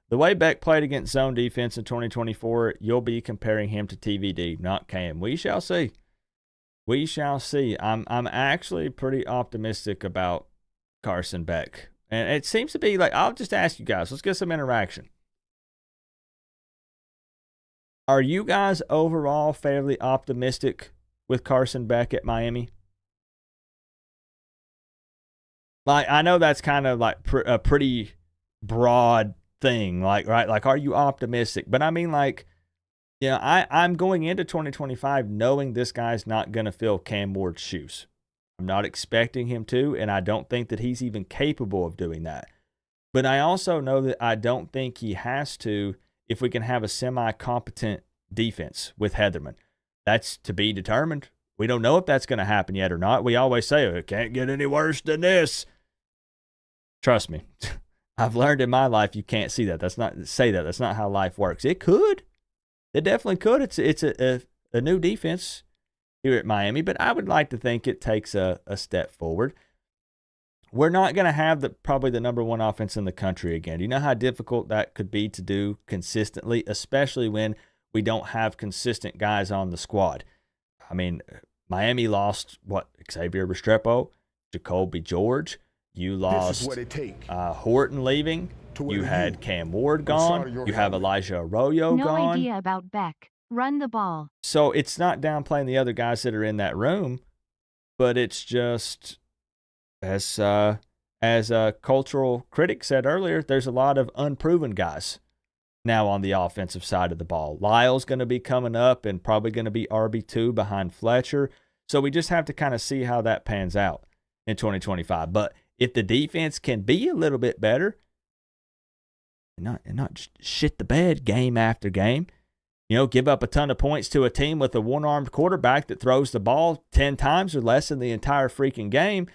The way Beck played against zone defense in 2024, you'll be comparing him to TVD, not Cam. We shall see. We shall see. I'm actually pretty optimistic about Carson Beck. And it seems to be like, I'll just ask you guys, let's get some interaction. Are you guys overall fairly optimistic with Carson Beck at Miami? Like, I know that's kind of like a pretty broad thing, like, right? Like, are you optimistic? But I mean, like, you know, I'm going into 2025 knowing this guy's not going to fill Cam Ward's shoes. I'm not expecting him to, and I don't think that he's even capable of doing that. But I also know that I don't think he has to if we can have a semi-competent defense with Heatherman. That's to be determined. We don't know if that's going to happen yet or not. We always say, it can't get any worse than this. Trust me. I've learned in my life you can't see that. That's not how life works. It could. It definitely could. It's a new defense here at Miami, but I would like to think it takes a step forward. We're not going to have probably the number one offense in the country again. Do you know how difficult that could be to do consistently, especially when we don't have consistent guys on the squad? I mean, Miami lost, Xavier Restrepo, Jacoby George. You lost Horton leaving. You had Cam Ward gone. You have Elijah Arroyo gone. No idea about Beck. Run the ball. So it's not downplaying the other guys that are in that room, but it's just, as a cultural critic said earlier, there's a lot of unproven guys now on the offensive side of the ball. Lyle's going to be coming up and probably going to be RB2 behind Fletcher. So we just have to kind of see how that pans out in 2025. But if the defense can be a little bit better and not just shit the bed game after game, you know, give up a ton of points to a team with a one-armed quarterback that throws the ball 10 times or less in the entire freaking game,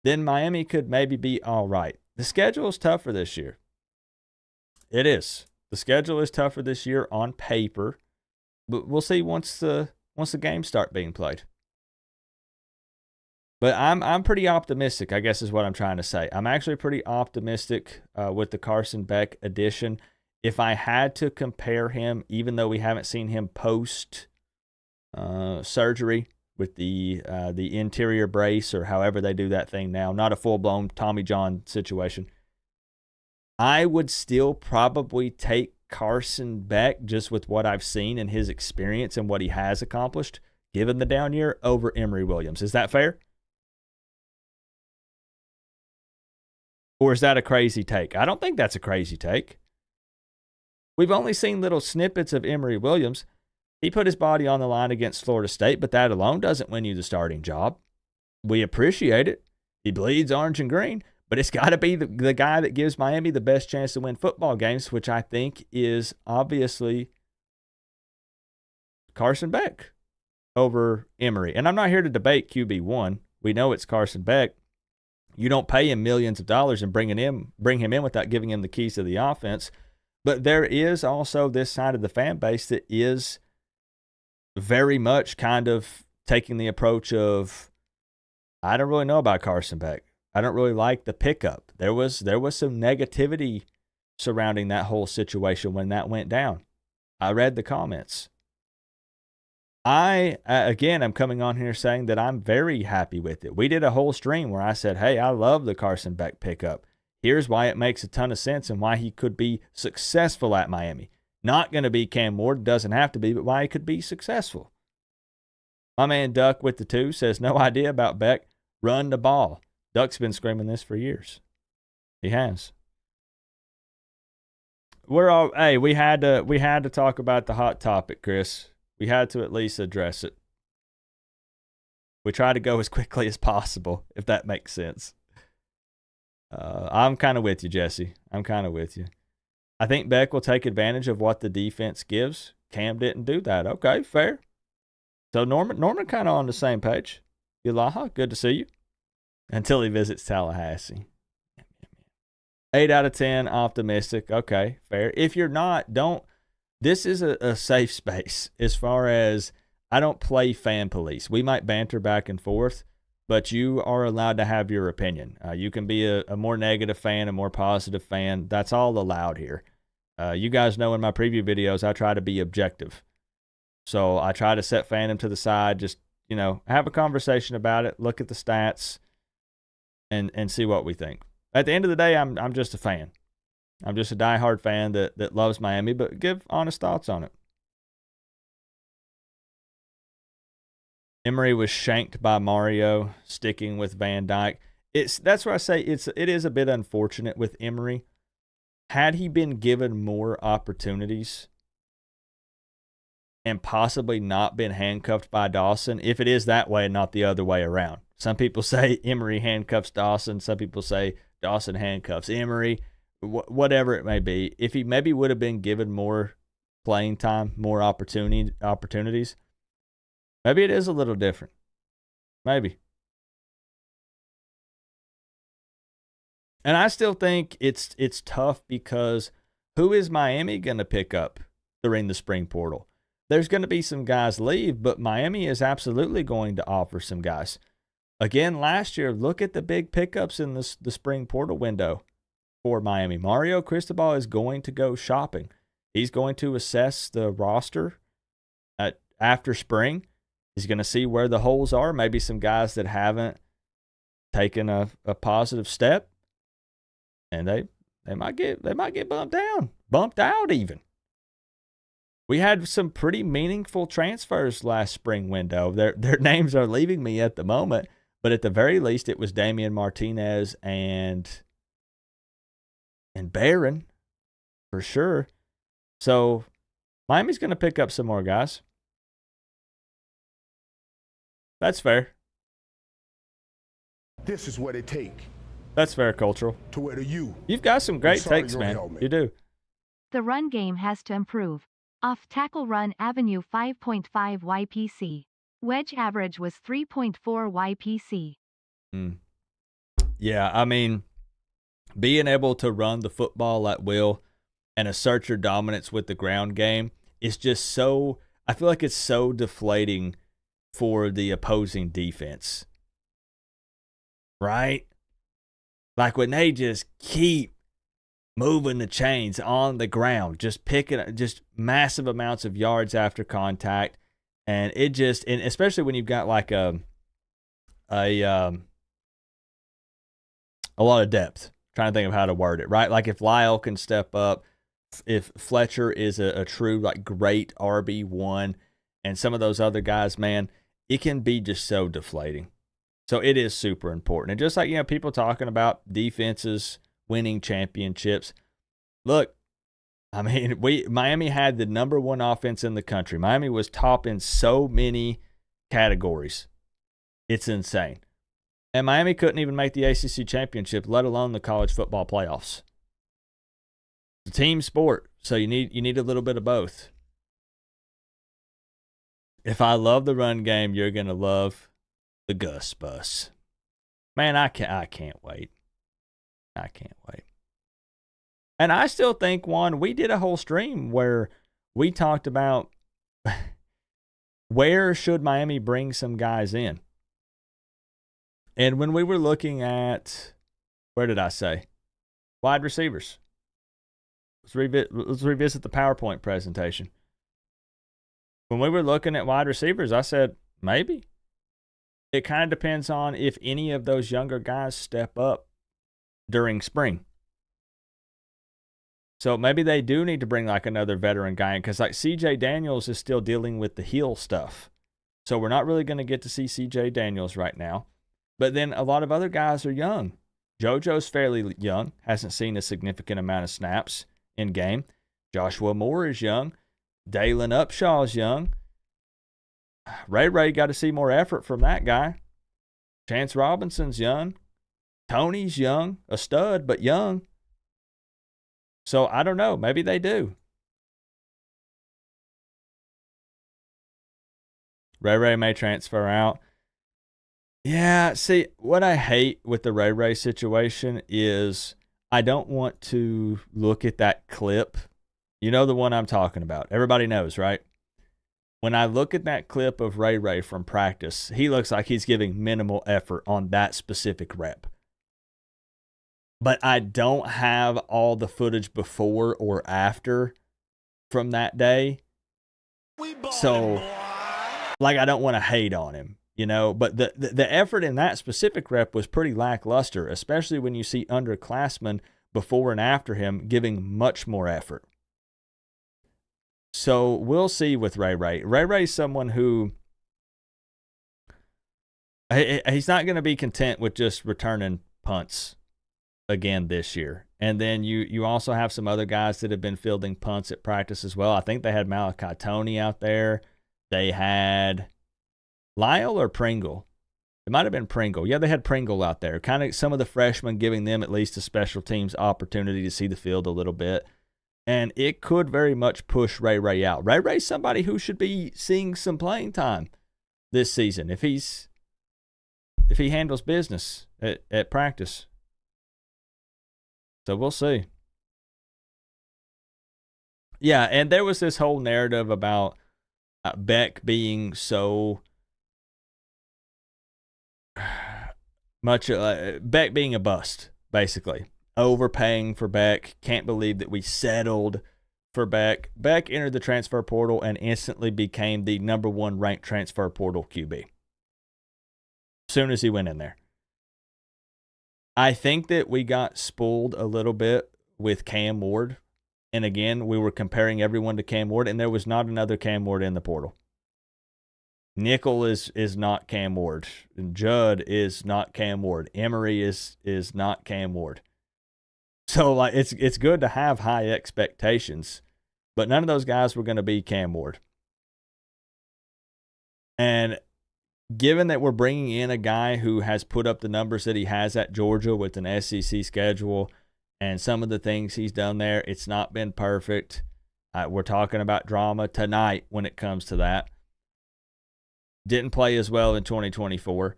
then Miami could maybe be all right. The schedule is tougher this year. It is. The schedule is tougher this year on paper, but we'll see once the games start being played. But I'm pretty optimistic, I guess is what I'm trying to say. I'm actually pretty optimistic with the Carson Beck addition. If I had to compare him, even though we haven't seen him post surgery with the interior brace or however they do that thing now, not a full-blown Tommy John situation, I would still probably take Carson Beck just with what I've seen and his experience and what he has accomplished, given the down year, over Emory Williams. Is that fair? Or is that a crazy take? I don't think that's a crazy take. We've only seen little snippets of Emory Williams. He put his body on the line against Florida State, but that alone doesn't win you the starting job. We appreciate it. He bleeds orange and green, but it's got to be the guy that gives Miami the best chance to win football games, which I think is obviously Carson Beck over Emory. And I'm not here to debate QB1. We know it's Carson Beck. You don't pay him millions of dollars and bring him in without giving him the keys to the offense. But there is also this side of the fan base that is very much kind of taking the approach of, I don't really know about Carson Beck. I don't really like the pickup. There was some negativity surrounding that whole situation when that went down. I read the comments. I, again, I'm coming on here saying that I'm very happy with it. We did a whole stream where I said, hey, I love the Carson Beck pickup. Here's why it makes a ton of sense and why he could be successful at Miami. Not going to be Cam Ward, doesn't have to be, but why he could be successful. My man Duck with the 2 says, no idea about Beck. Run the ball. Duck's been screaming this for years. He has. We had to talk about the hot topic, Chris. We had to at least address it. We try to go as quickly as possible, if that makes sense. I'm kind of with you, Jesse. I'm kind of with you. I think Beck will take advantage of what the defense gives. Cam didn't do that. Okay, fair. So Norman kind of on the same page. Yalaha, good to see you. Until he visits Tallahassee. 8 out of 10, optimistic. Okay, fair. If you're not, don't. This is a safe space as far as I don't play fan police. We might banter back and forth, but you are allowed to have your opinion. You can be a more negative fan, a more positive fan. That's all allowed here. You guys know in my preview videos, I try to be objective. So I try to set fandom to the side, just, have a conversation about it, look at the stats, and see what we think. At the end of the day, I'm just a fan. I'm just a diehard fan that loves Miami, but give honest thoughts on it. Emery was shanked by Mario, sticking with Van Dyke. That's where I say it is a bit unfortunate with Emery. Had he been given more opportunities and possibly not been handcuffed by Dawson, if it is that way and not the other way around. Some people say Emery handcuffs Dawson. Some people say Dawson handcuffs Emery. Whatever it may be, if he maybe would have been given more playing time, more opportunities, maybe it is a little different. Maybe. And I still think it's tough because who is Miami going to pick up during the spring portal? There's going to be some guys leave, but Miami is absolutely going to offer some guys. Again, last year, look at the big pickups in the spring portal window. For Miami, Mario Cristobal is going to go shopping. He's going to assess the roster after spring. He's going to see where the holes are. Maybe some guys that haven't taken a positive step, and they might get bumped out even. We had some pretty meaningful transfers last spring window. Their names are leaving me at the moment, but at the very least, it was Damian Martinez and Barron, for sure. So Miami's going to pick up some more guys. That's fair. This is what it take. That's fair, Cultural. To where you. You've got some great takes, man. Helmet. You do. The run game has to improve. Off-tackle run avenue 5.5 YPC. Wedge average was 3.4 YPC. Yeah, I mean, being able to run the football at will and assert your dominance with the ground game is just so, I feel like it's so deflating for the opposing defense. Right? Like when they just keep moving the chains on the ground, just picking just massive amounts of yards after contact. And it just, and especially when you've got like a lot of depth. Trying to think of how to word it, right? Like if Lyle can step up, if Fletcher is a true, like, great RB1, and some of those other guys, man, it can be just so deflating. So it is super important. And just like, people talking about defenses winning championships. Look, I mean, Miami had the number 1 offense in the country. Miami was top in so many categories. It's insane. And Miami couldn't even make the ACC championship, let alone the college football playoffs. It's a team sport, so you need a little bit of both. If I love the run game, you're gonna love the Gus Bus. Man, I can't wait. I can't wait. And I still think, Juan, we did a whole stream where we talked about where should Miami bring some guys in. And when we were looking at, where did I say? Wide receivers. let's revisit the PowerPoint presentation. When we were looking at wide receivers, I said, maybe. It kind of depends on if any of those younger guys step up during spring. So maybe they do need to bring like another veteran guy in, because like CJ Daniels is still dealing with the heel stuff. So we're not really going to get to see CJ Daniels right now. But then a lot of other guys are young. JoJo's fairly young, hasn't seen a significant amount of snaps in game. Joshua Moore is young. Dalen Upshaw's young. Ray got to see more effort from that guy. Chance Robinson's young. Tony's young, a stud, but young. So I don't know. Maybe they do. Ray may transfer out. Yeah, see, what I hate with the Ray situation is I don't want to look at that clip. You know the one I'm talking about. Everybody knows, right? When I look at that clip of Ray from practice, he looks like he's giving minimal effort on that specific rep. But I don't have all the footage before or after from that day. So, like, I don't want to hate on him, you know. But the effort in that specific rep was pretty lackluster, especially when you see underclassmen before and after him giving much more effort. So we'll see with Ray. Ray's someone who he's not going to be content with just returning punts again this year. And then you also have some other guys that have been fielding punts at practice as well. I think they had Malachi Toney out there. They had Lyle or Pringle. It might have been Pringle. Yeah, they had Pringle out there. Kind of some of the freshmen giving them at least a special teams opportunity to see the field a little bit. And it could very much push Ray out. Ray's somebody who should be seeing some playing time this season if he handles business at practice. So we'll see. Yeah, and there was this whole narrative about Beck being so much, Beck being a bust, basically. Overpaying for Beck. Can't believe that we settled for Beck. Beck entered the transfer portal and instantly became the number 1 ranked transfer portal QB. As soon as he went in there. I think that we got spoiled a little bit with Cam Ward. And again, we were comparing everyone to Cam Ward, and there was not another Cam Ward in the portal. Nickel is not Cam Ward. Judd is not Cam Ward. Emery is not Cam Ward. So like it's good to have high expectations, but none of those guys were going to be Cam Ward. And given that we're bringing in a guy who has put up the numbers that he has at Georgia with an SEC schedule and some of the things he's done there, it's not been perfect. We're talking about drama tonight when it comes to that. Didn't play as well in 2024.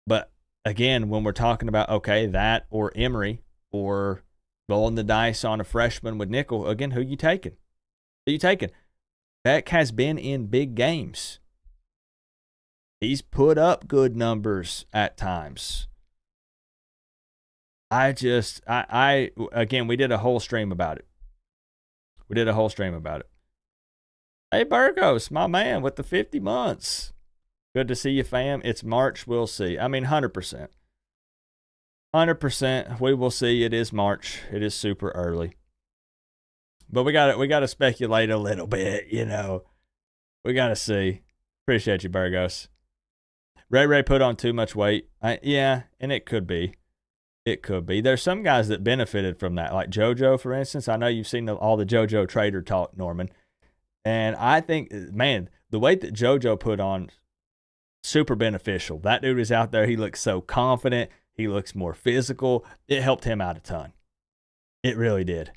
But again, when we're talking about, okay, that or Emery, or rolling the dice on a freshman with Nickel, again, who you taking? Who you taking? Beck has been in big games. He's put up good numbers at times. Again, we did a whole stream about it. Hey, Burgos, my man with the 50 months. Good to see you, fam. It's March. We'll see. I mean, 100%. 100%, we will see. It is March. It is super early. But we got to speculate a little bit, you know. We got to see. Appreciate you, Burgos. Ray put on too much weight. Yeah, and it could be. It could be. There's some guys that benefited from that, like JoJo, for instance. I know you've seen all the JoJo Trader talk, Norman. And I think, man, the weight that JoJo put on, super beneficial. That dude is out there. He looks so confident. He looks more physical. It helped him out a ton. It really did.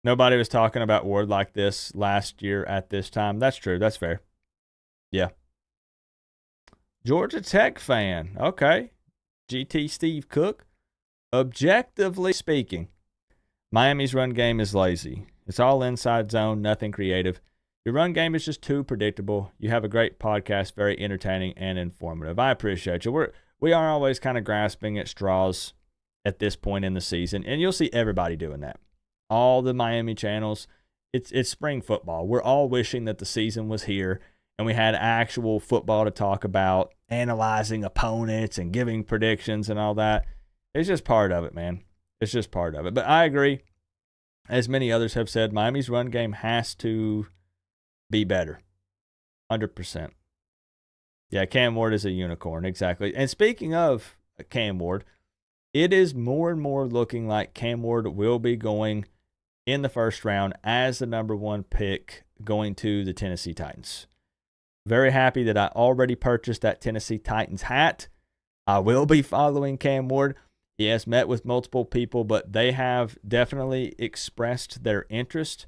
Nobody was talking about Ward like this last year at this time. That's true. That's fair. Yeah. Georgia Tech fan. Okay. GT Steve Cook. Objectively speaking, Miami's run game is lazy. It's all inside zone, nothing creative. Your run game is just too predictable. You have a great podcast, very entertaining and informative. I appreciate you. We are always kind of grasping at straws at this point in the season. And you'll see everybody doing that. All the Miami channels, it's spring football. We're all wishing that the season was here and we had actual football to talk about, analyzing opponents and giving predictions and all that. It's just part of it, man. It's just part of it. But I agree, as many others have said, Miami's run game has to be better. 100%. Yeah, Cam Ward is a unicorn, exactly. And speaking of Cam Ward, it is more and more looking like Cam Ward will be going in the first round as the number 1 pick going to the Tennessee Titans. Very happy that I already purchased that Tennessee Titans hat. I will be following Cam Ward. He has met with multiple people, but they have definitely expressed their interest,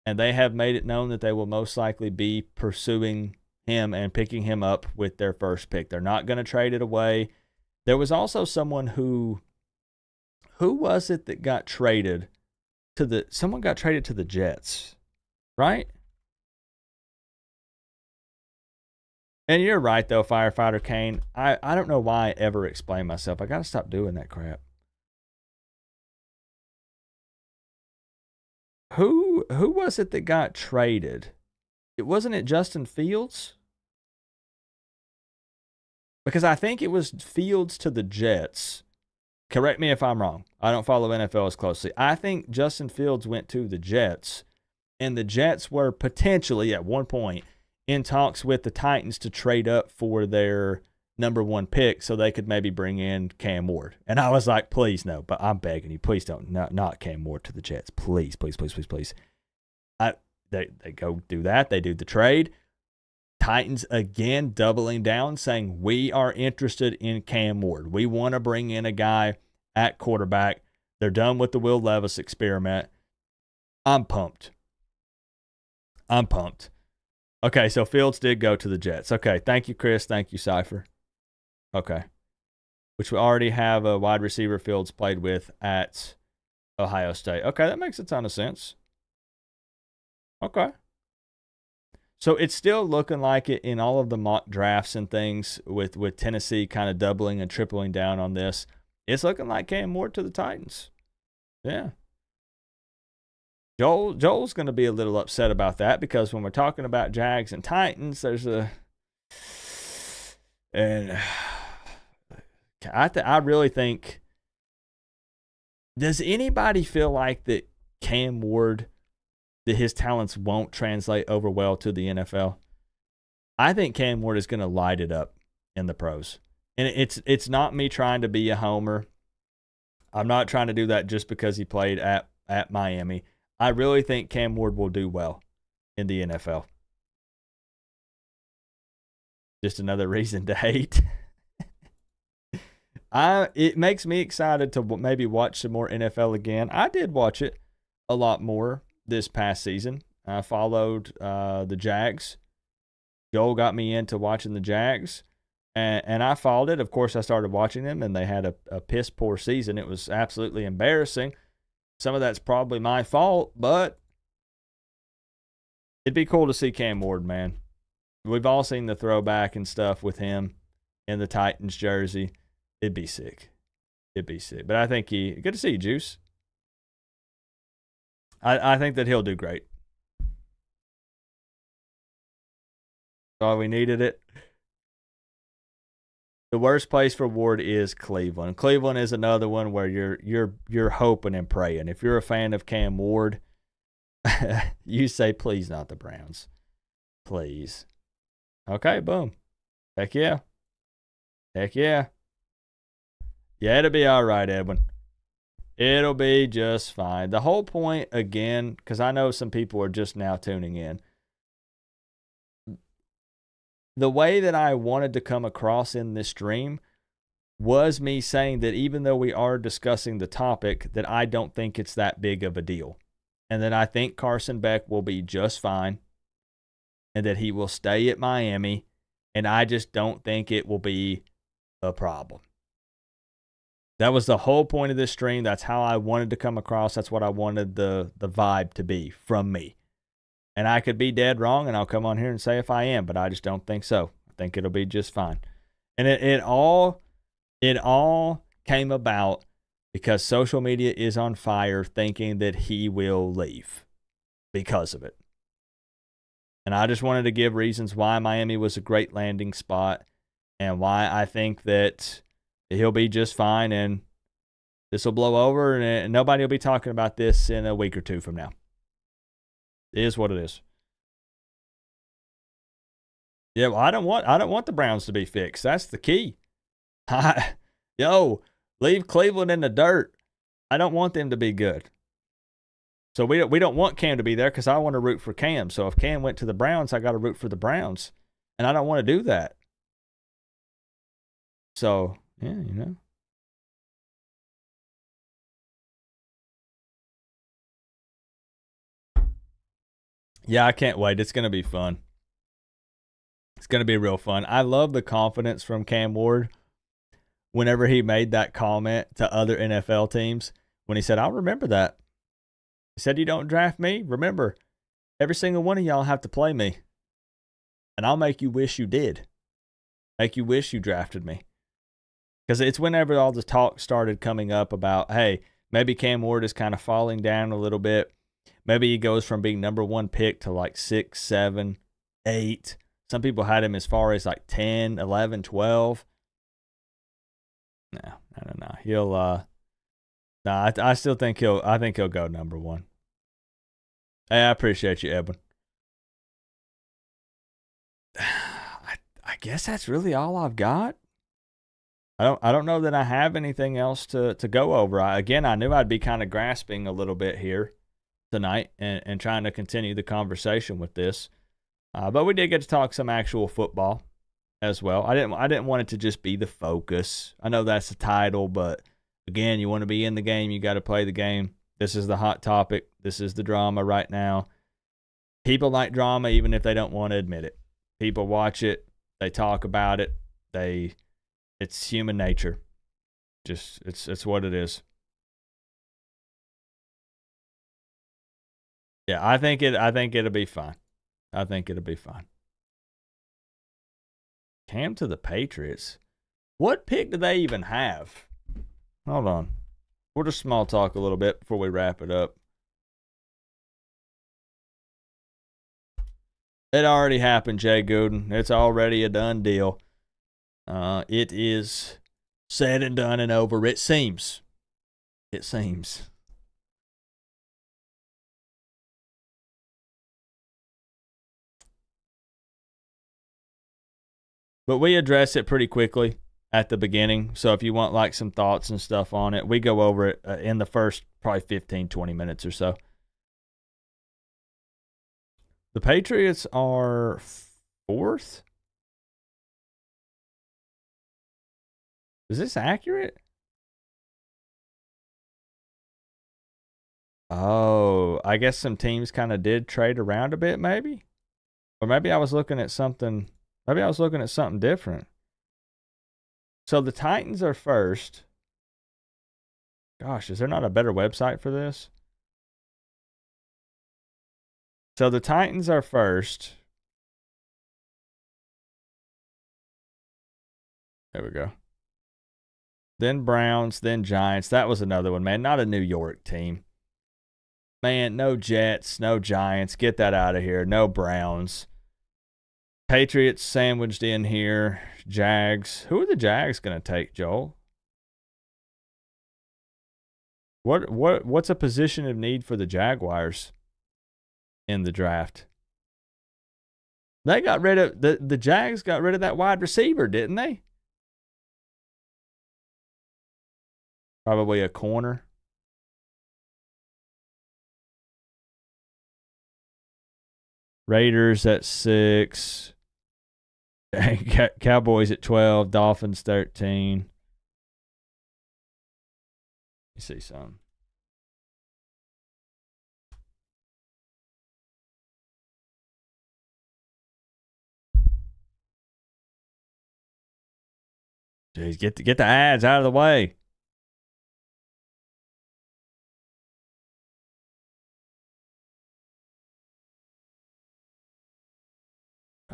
and they have made it known that they will most likely be pursuing him and picking him up with their first pick. They're not going to trade it away. There was also someone who was it that got traded to someone got traded to the Jets, right? And you're right, though, Firefighter Kane. I don't know why I ever explain myself. I got to stop doing that crap. Who was it that got traded? Wasn't it Justin Fields? Because I think it was Fields to the Jets. Correct me if I'm wrong. I don't follow NFL as closely. I think Justin Fields went to the Jets, and the Jets were potentially, at one point, in talks with the Titans to trade up for their number 1 pick so they could maybe bring in Cam Ward. And I was like, please no, but I'm begging you, please don't, not Cam Ward to the Jets. Please, please, please, please, please. They go do that. They do the trade. Titans again doubling down, saying we are interested in Cam Ward. We want to bring in a guy at quarterback. They're done with the Will Levis experiment. I'm pumped. Okay, so Fields did go to the Jets. Okay, thank you, Chris. Thank you, Cypher. Okay. Which we already have a wide receiver Fields played with at Ohio State. Okay, that makes a ton of sense. Okay. So it's still looking like it in all of the mock drafts and things with Tennessee kind of doubling and tripling down on this. It's looking like Cam Ward to the Titans. Yeah. Joel's going to be a little upset about that because when we're talking about Jags and Titans, I really think, does anybody feel like that Cam Ward, that his talents won't translate over well to the NFL? I think Cam Ward is going to light it up in the pros. And it's not me trying to be a homer. I'm not trying to do that just because he played at Miami. I really think Cam Ward will do well in the NFL. Just another reason to hate. It makes me excited to maybe watch some more NFL again. I did watch it a lot more this past season. I followed the Jags. Joel got me into watching the Jags, and I followed it. Of course, I started watching them, and they had a piss-poor season. It was absolutely embarrassing. Some of that's probably my fault, but it'd be cool to see Cam Ward, man. We've all seen the throwback and stuff with him in the Titans jersey. It'd be sick. But I think good to see you, Juice. I think that he'll do great. Oh, we needed it. The worst place for Ward is Cleveland. Cleveland is another one where you're hoping and praying. If you're a fan of Cam Ward, you say, please not the Browns. Please. Okay, boom. Heck yeah. Yeah, it'll be all right, Edwin. It'll be just fine. The whole point, again, because I know some people are just now tuning in, the way that I wanted to come across in this stream was me saying that even though we are discussing the topic, that I don't think it's that big of a deal. And that I think Carson Beck will be just fine. And that he will stay at Miami. And I just don't think it will be a problem. That was the whole point of this stream. That's how I wanted to come across. That's what I wanted the vibe to be from me. And I could be dead wrong, and I'll come on here and say if I am, but I just don't think so. I think it'll be just fine. And it all came about because social media is on fire thinking that he will leave because of it. And I just wanted to give reasons why Miami was a great landing spot and why I think that he'll be just fine and this will blow over and nobody will be talking about this in a week or two from now. It is what it is. Yeah, well, I don't want the Browns to be fixed. That's the key. Leave Cleveland in the dirt. I don't want them to be good. So we don't want Cam to be there because I want to root for Cam. So if Cam went to the Browns, I got to root for the Browns. And I don't want to do that. So, yeah, you know. Yeah, I can't wait. It's going to be fun. It's going to be real fun. I love the confidence from Cam Ward whenever he made that comment to other NFL teams when he said, I'll remember that. He said, you don't draft me? Remember, every single one of y'all have to play me. And I'll make you wish you did. Make you wish you drafted me. Because it's whenever all the talk started coming up about, hey, maybe Cam Ward is kind of falling down a little bit. Maybe he goes from being number 1 pick to like 6, 7, 8. Some people had him as far as like 10, 11, 12. No. He'll, I still think he'll go number 1. Hey, I appreciate you, Edwin. I guess that's really all I've got. I don't know that I have anything else to go over. I knew I'd be kind of grasping a little bit here tonight and trying to continue the conversation with this. But we did get to talk some actual football as well. I didn't want it to just be the focus. I know that's the title, but again, you want to be in the game, you got to play the game. This is the hot topic. This is the drama right now. People like drama even if they don't want to admit it. People watch it, they talk about it, it's human nature. Just it's what it is. Yeah, I think it'll be fine. I think it'll be fine. Cam to the Patriots. What pick do they even have? Hold on. We'll just small talk a little bit before we wrap it up. It already happened, Jay Gooden. It's already a done deal. It is said and done and over. It seems. It seems. But we address it pretty quickly at the beginning. So if you want like some thoughts and stuff on it, we go over it in the first probably 15, 20 minutes or so. The Patriots are 4th. Is this accurate? Oh, I guess some teams kind of did trade around a bit maybe. Or maybe I was looking at something. Maybe I was looking at something different. So the Titans are first. Gosh, is there not a better website for this? So the Titans are first. There we go. Then Browns, then Giants. That was another one, man. Not a New York team. Man, no Jets, no Giants. Get that out of here. No Browns. Patriots sandwiched in here. Jags. Who are the Jags going to take, Joel? What's a position of need for the Jaguars in the draft? They got rid of the Jags got rid of that wide receiver, didn't they? Probably a corner. Raiders at 6. Cowboys at 12. Dolphins 13. You see some. Jeez, get the ads out of the way.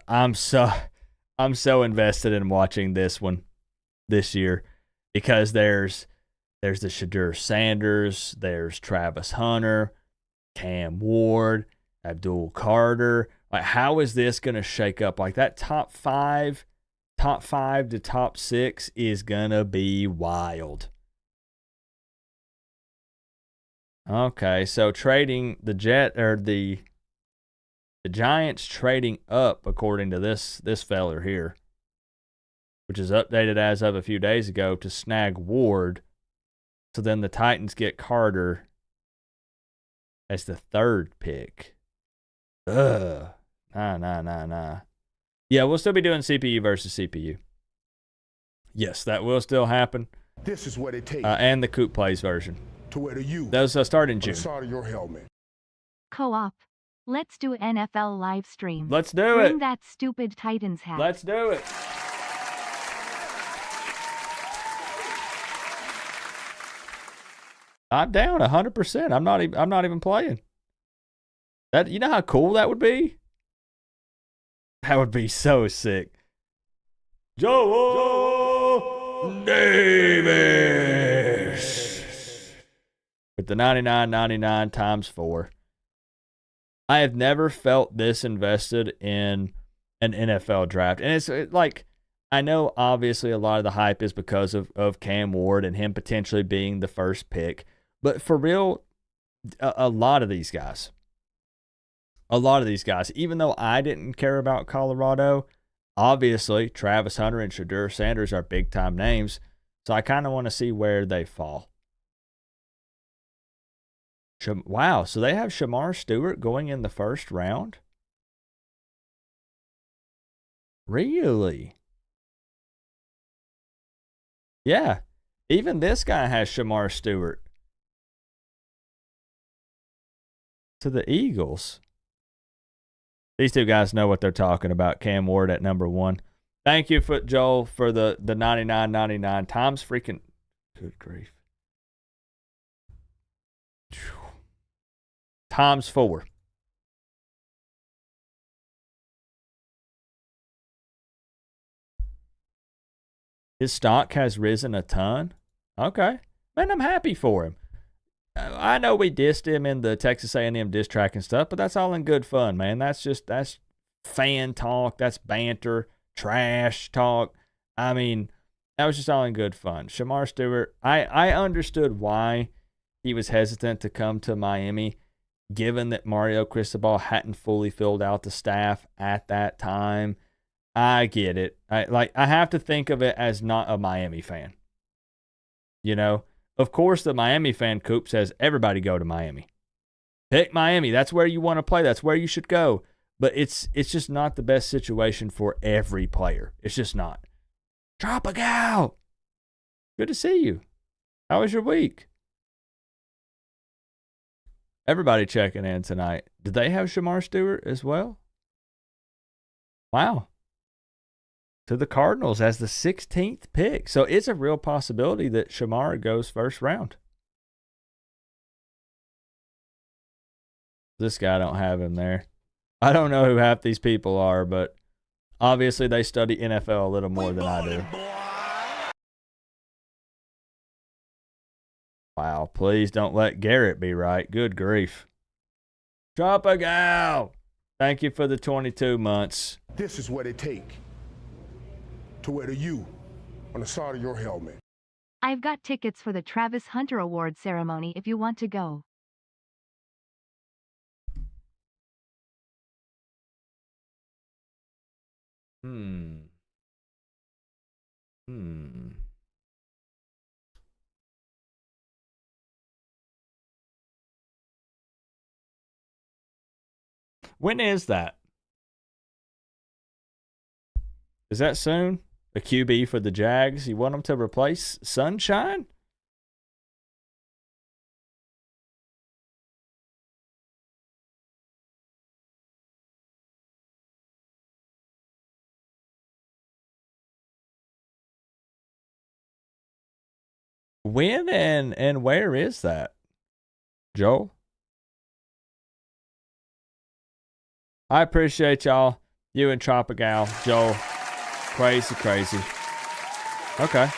I'm so invested in watching this one this year because there's There's the Shadur Sanders. There's Travis Hunter, Cam Ward, Abdul Carter. Like, how is this going to shake up? Like, that top five to top six is going to be wild. Okay, so trading the Giants trading up, according to this feller here, which is updated as of a few days ago, to snag Ward. So then the Titans get Carter as the third pick. Nah. Yeah, we'll still be doing CPU versus CPU. Yes, that will still happen. This is what it takes. And the Coop Plays version. To wear the U. Those start in on June. the side of your helmet. Co-op. Let's do NFL live stream. Let's do Bring it. that stupid Titans hat. Let's do it. I'm down 100%. I'm not even playing. That, you know how cool that would be? That would be so sick. Joe Davis with the 99.99 times 4. I have never felt this invested in an NFL draft. And it's like, I know obviously a lot of the hype is because of Cam Ward and him potentially being the first pick. But for real, a lot of these guys, even though I didn't care about Colorado, obviously Travis Hunter and Shadur Sanders are big-time names. So I kind of want to see where they fall. Wow, so they have Shamar Stewart going in the first round? Really? Yeah, even this guy has Shamar Stewart to the Eagles. These two guys know what they're talking about. Cam Ward at number 1. Thank you, Joel, for the 99.99 times freaking. Good grief. Times 4. His stock has risen a ton. Okay. Man, I'm happy for him. I know we dissed him in the Texas A&M diss track and stuff, but that's all in good fun, man. That's fan talk. That's banter, trash talk. I mean, that was just all in good fun. Shamar Stewart, I understood why he was hesitant to come to Miami, given that Mario Cristobal hadn't fully filled out the staff at that time. I get it. I have to think of it as not a Miami fan. You know, of course, the Miami fan, Coop, says everybody go to Miami. Pick Miami. That's where you want to play. That's where you should go. But it's just not the best situation for every player. It's just not. Drop a gal. Good to see you. How was your week? Everybody checking in tonight. Did they have Shamar Stewart as well? Wow. To the Cardinals as the 16th pick. So it's a real possibility that Shamar goes first round. This guy don't have him there. I don't know who half these people are, but obviously they study NFL a little more than I do. Wow, please don't let Garrett be right. Good grief. Drop a gal. Thank you for the 22 months. This is what it takes to wear the U on the side of your helmet. I've got tickets for the Travis Hunter Award ceremony if you want to go. When is that? Is that soon? A QB for the Jags? You want them to replace Sunshine? When and where is that? Joel? I appreciate y'all. You and Tropical, Joel. Crazy. Okay.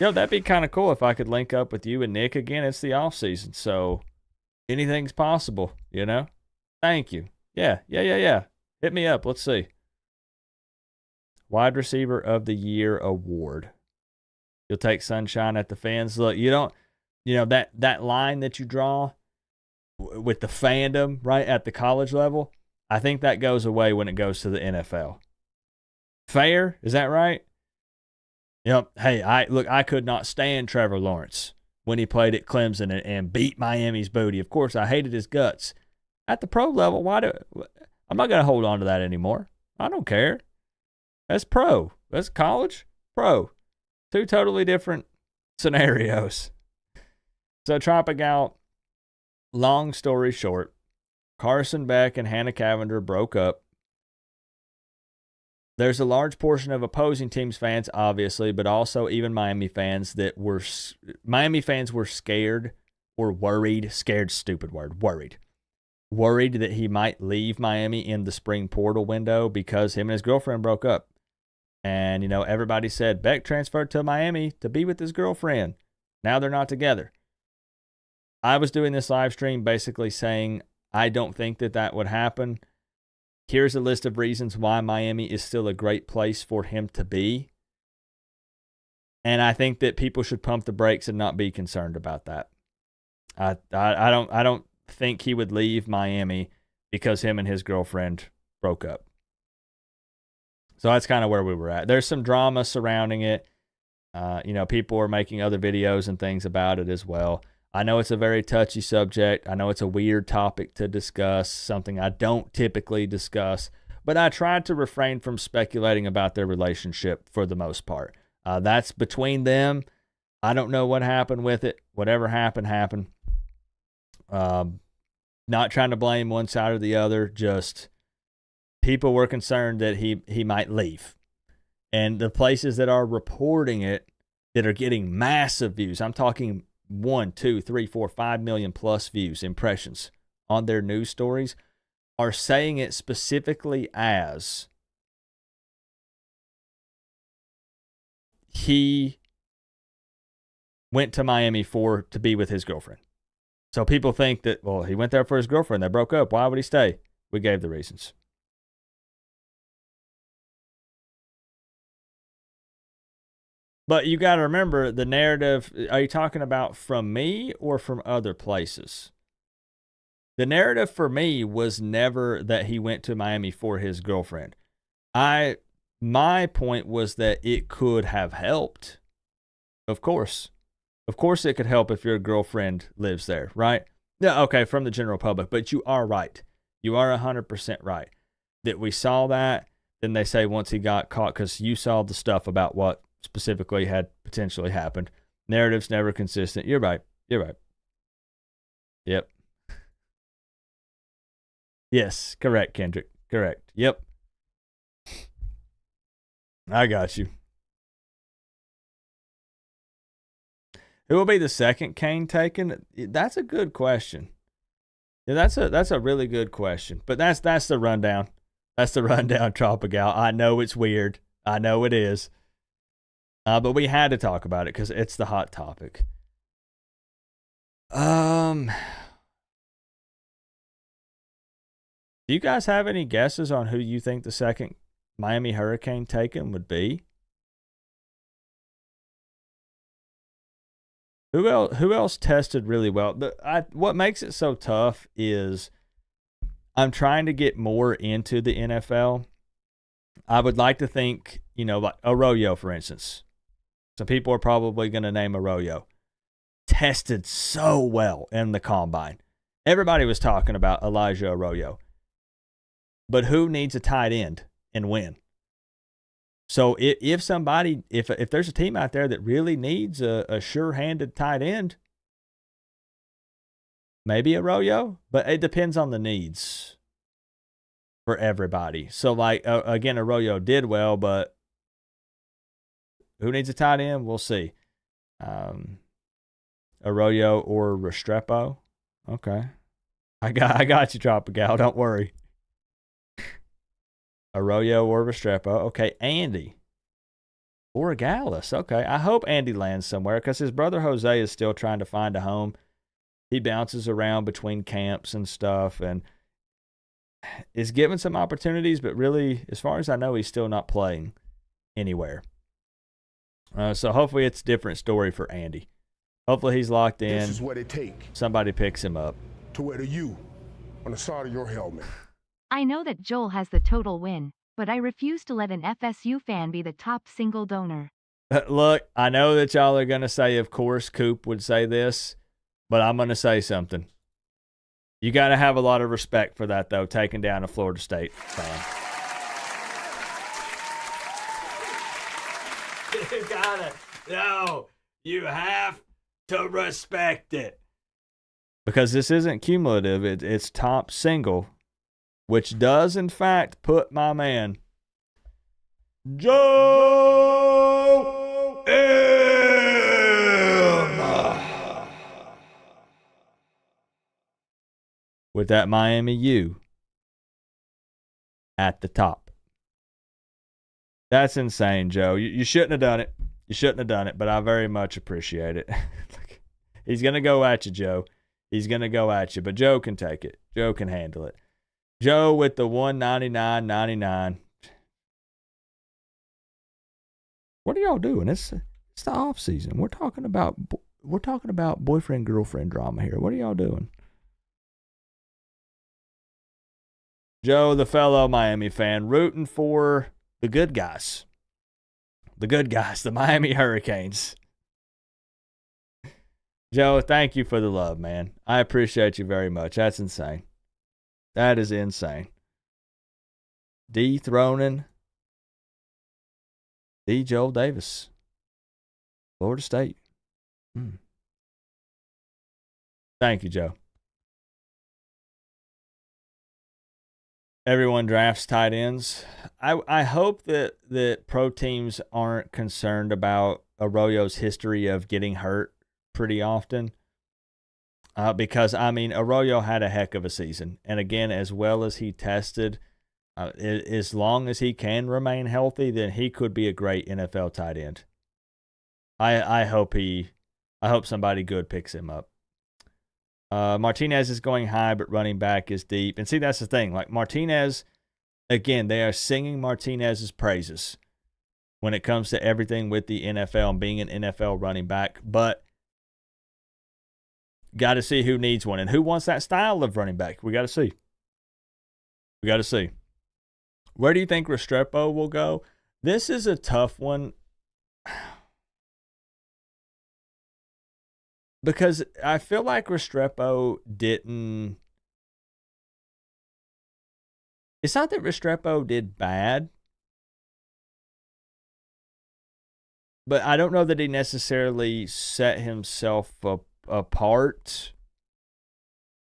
That'd be kind of cool if I could link up with you and Nick again. It's the off season, so anything's possible, Thank you. Yeah. Hit me up. Let's see. Wide Receiver of the Year award. You'll take sunshine at the fans. Look, that line that you draw with the fandom right at the college level, I think that goes away when it goes to the NFL. Fair? Is that right? Hey, I could not stand Trevor Lawrence when he played at Clemson and beat Miami's booty. Of course, I hated his guts. At the pro level, I'm not going to hold on to that anymore. I don't care. That's pro. That's college. Pro. Two totally different scenarios. So, Tropical, long story short, Carson Beck and Hannah Cavender broke up. There's a large portion of opposing teams' fans, obviously, but also even Miami fans were scared or worried. Scared, stupid word. Worried that he might leave Miami in the spring portal window because him and his girlfriend broke up. And, everybody said Beck transferred to Miami to be with his girlfriend. Now they're not together. I was doing this live stream basically saying I don't think that would happen. Here's a list of reasons why Miami is still a great place for him to be. And I think that people should pump the brakes and not be concerned about that. I don't think he would leave Miami because him and his girlfriend broke up. So that's kind of where we were at. There's some drama surrounding it. People are making other videos and things about it as well. I know it's a very touchy subject. I know it's a weird topic to discuss, something I don't typically discuss, but I tried to refrain from speculating about their relationship for the most part. That's between them. I don't know what happened with it. Whatever happened, happened. Not trying to blame one side or the other, just people were concerned that he might leave. And the places that are reporting it, that are getting massive views, I'm talking 1, 2, 3, 4, 5 million plus views, impressions on their news stories, are saying it specifically as he went to Miami to be with his girlfriend. So people think that, well, he went there for his girlfriend. They broke up. Why would he stay? We gave the reasons. But you got to remember the narrative. Are you talking about from me or from other places? The narrative for me was never that he went to Miami for his girlfriend. My point was that it could have helped. Of course it could help if your girlfriend lives there, right? Yeah, okay, from the general public. But you are right. You are 100% right. That we saw that. Then they say once he got caught, because you saw the stuff about what specifically had potentially happened. Narrative's never consistent. You're right. Yep. Yes, correct, Kendrick. Correct. Yep. I got you. Who will be the second cane taken? That's a good question. Yeah, that's a really good question. But that's the rundown. That's the rundown, Tropical. I know it's weird. I know it is. But we had to talk about it because it's the hot topic. Do you guys have any guesses on who you think the second Miami Hurricane taken would be? Who else tested really well? What makes it so tough is I'm trying to get more into the NFL. I would like to think, like Arroyo, for instance. Some people are probably going to name Arroyo. Tested so well in the combine. Everybody was talking about Elijah Arroyo. But who needs a tight end and when? So if there's a team out there that really needs a sure-handed tight end, maybe Arroyo, but it depends on the needs for everybody. So again, Arroyo did well, but who needs a tight end? We'll see. Arroyo or Restrepo. Okay. I got you, Tropical. Don't worry. Arroyo or Restrepo. Okay, Andy. Or Gallus. Okay. I hope Andy lands somewhere because his brother Jose is still trying to find a home. He bounces around between camps and stuff and is given some opportunities, but really, as far as I know, he's still not playing anywhere. So hopefully it's a different story for Andy. Hopefully he's locked in. This is what it takes Somebody picks him up. to wear the U on the side of your helmet. I know that Joel has the total win, but I refuse to let an FSU fan be the top single donor. Look, I know that y'all are going to say, of course, Coop would say this, but I'm going to say something. You got to have a lot of respect for that, though, taking down a Florida State fan. You gotta, no, you have to respect it. Because this isn't cumulative, it's top single, which does, in fact, put my man, Joe M. with that Miami U at the top. That's insane, Joe. You shouldn't have done it. You shouldn't have done it, but I very much appreciate it. He's going to go at you, Joe. He's going to go at you, but Joe can take it. Joe can handle it. Joe with the 199.99. What are y'all doing? It's the off season. We're talking about boyfriend girlfriend drama here. What are y'all doing? Joe, the fellow Miami fan, rooting for the good guys. The good guys, the Miami Hurricanes. Joe, thank you for the love, man. I appreciate you very much. That's insane. That is insane. Dethroning the Joel Davis. Florida State. Thank you, Joe. Everyone drafts tight ends. I hope that pro teams aren't concerned about Arroyo's history of getting hurt pretty often. Because, I mean, Arroyo had a heck of a season. And again, as well as he tested, as long as he can remain healthy, then he could be a great NFL tight end. I hope somebody good picks him up. Martinez is going high, but running back is deep. And see, that's the thing. Like Martinez, again, they are singing Martinez's praises when it comes to everything with the NFL and being an NFL running back. But got to see who needs one and who wants that style of running back. We got to see. Where do you think Restrepo will go? This is a tough one. Because I feel like Restrepo didn't. It's not that Restrepo did bad, but I don't know that he necessarily set himself apart,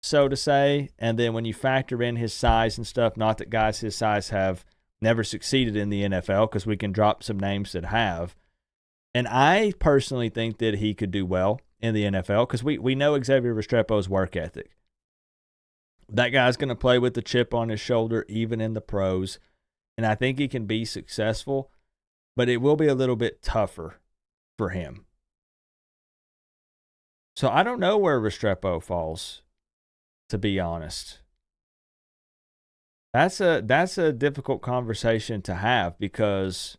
so to say. And then when you factor in his size and stuff, not that guys his size have never succeeded in the NFL, because we can drop some names that have. And I personally think that he could do well in the NFL because we know Xavier Restrepo's work ethic. That guy's going to play with the chip on his shoulder even in the pros, and I think he can be successful, but it will be a little bit tougher for him. So I don't know where Restrepo falls, to be honest. That's a difficult conversation to have because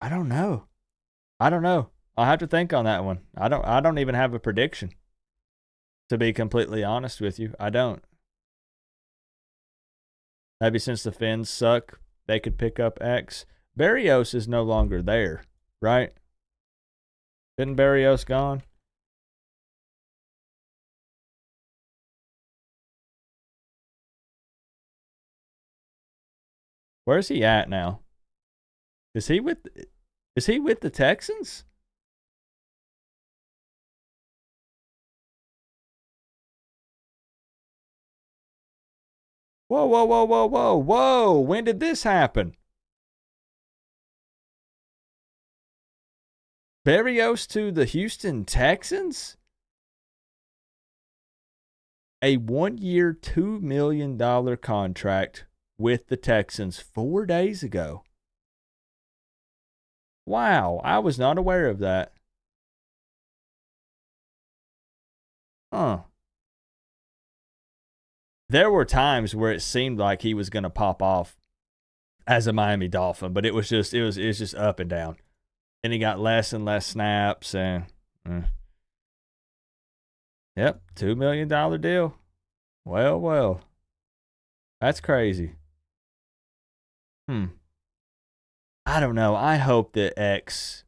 I don't know. I'll have to think on that one. I don't even have a prediction. To be completely honest with you, I don't. Maybe since the Finns suck, they could pick up X. Barrios is no longer there, right? Isn't Barrios gone? Where's he at now? Is he with the Texans? Whoa. When did this happen? Barrios to the Houston Texans? A 1-year, $2 million contract with the Texans 4 days ago. Wow, I was not aware of that. Huh. There were times where it seemed like he was going to pop off as a Miami Dolphin, but it was just up and down. And he got less and less snaps and yep, $2 million deal. Well. That's crazy. I don't know. I hope that X,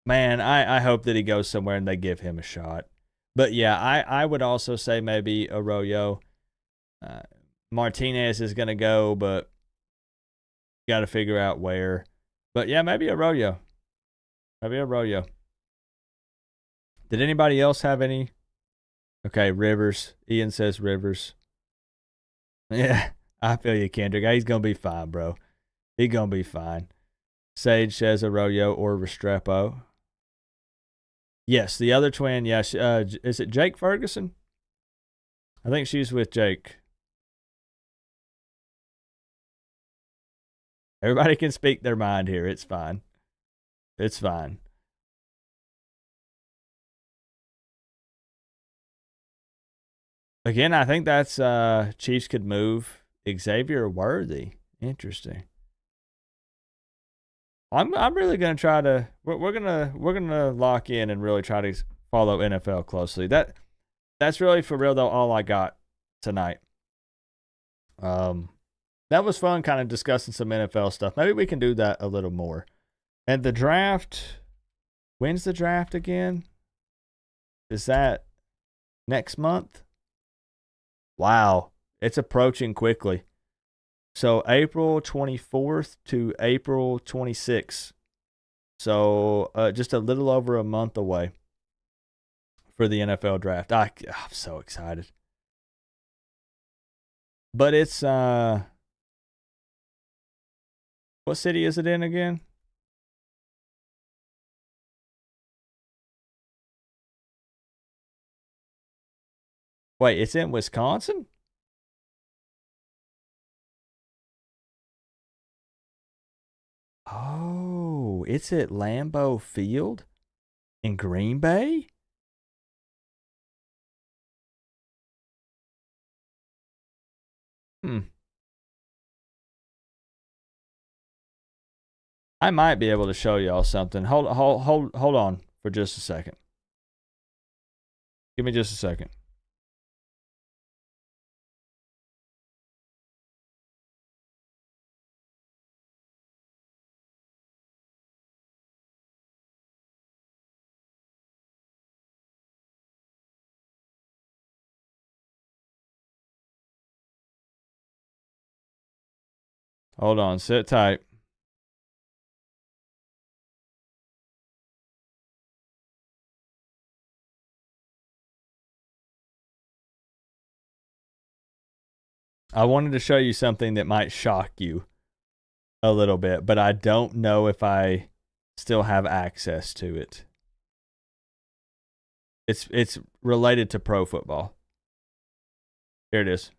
man, I hope that he goes somewhere and they give him a shot. But yeah, I would also say maybe Arroyo. Martinez is going to go, but got to figure out where. But yeah, maybe Arroyo. Did anybody else have any? Okay, Rivers. Ian says Rivers. Yeah, I feel you, Kendrick. He's going to be fine, bro. He's going to be fine. Sage says Arroyo or Restrepo. Yes, the other twin. Yes, is it Jake Ferguson? I think she's with Jake. Everybody can speak their mind here. It's fine. It's fine. Again, I think that's Chiefs could move Xavier Worthy. Interesting. I'm really gonna try to. We're gonna lock in and really try to follow NFL closely. That's really for real though. All I got tonight. That was fun, kind of discussing some NFL stuff. Maybe we can do that a little more. And the draft. When's the draft again? Is that next month? Wow, it's approaching quickly. So April 24th to April 26th. So just a little over a month away for the NFL draft. I'm so excited. But it's what city is it in again? Wait, it's in Wisconsin? Oh, it's at Lambeau Field in Green Bay? I might be able to show y'all something. Hold on for just a second. Give me just a second. Hold on, sit tight. I wanted to show you something that might shock you a little bit, but I don't know if I still have access to it. It's related to pro football. Here it is.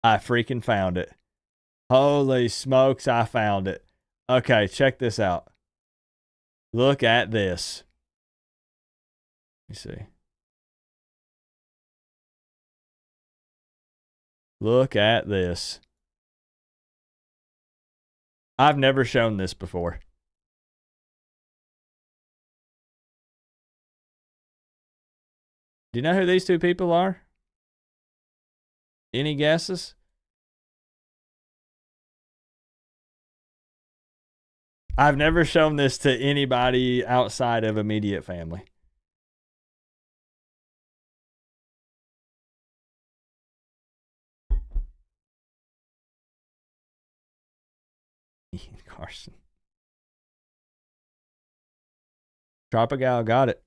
I freaking found it. Holy smokes, I found it. Okay, check this out. Look at this. Let me see. Look at this. I've never shown this before. Do you know who these two people are? Any guesses? I've never shown this to anybody outside of immediate family. Carson. Tropical got it.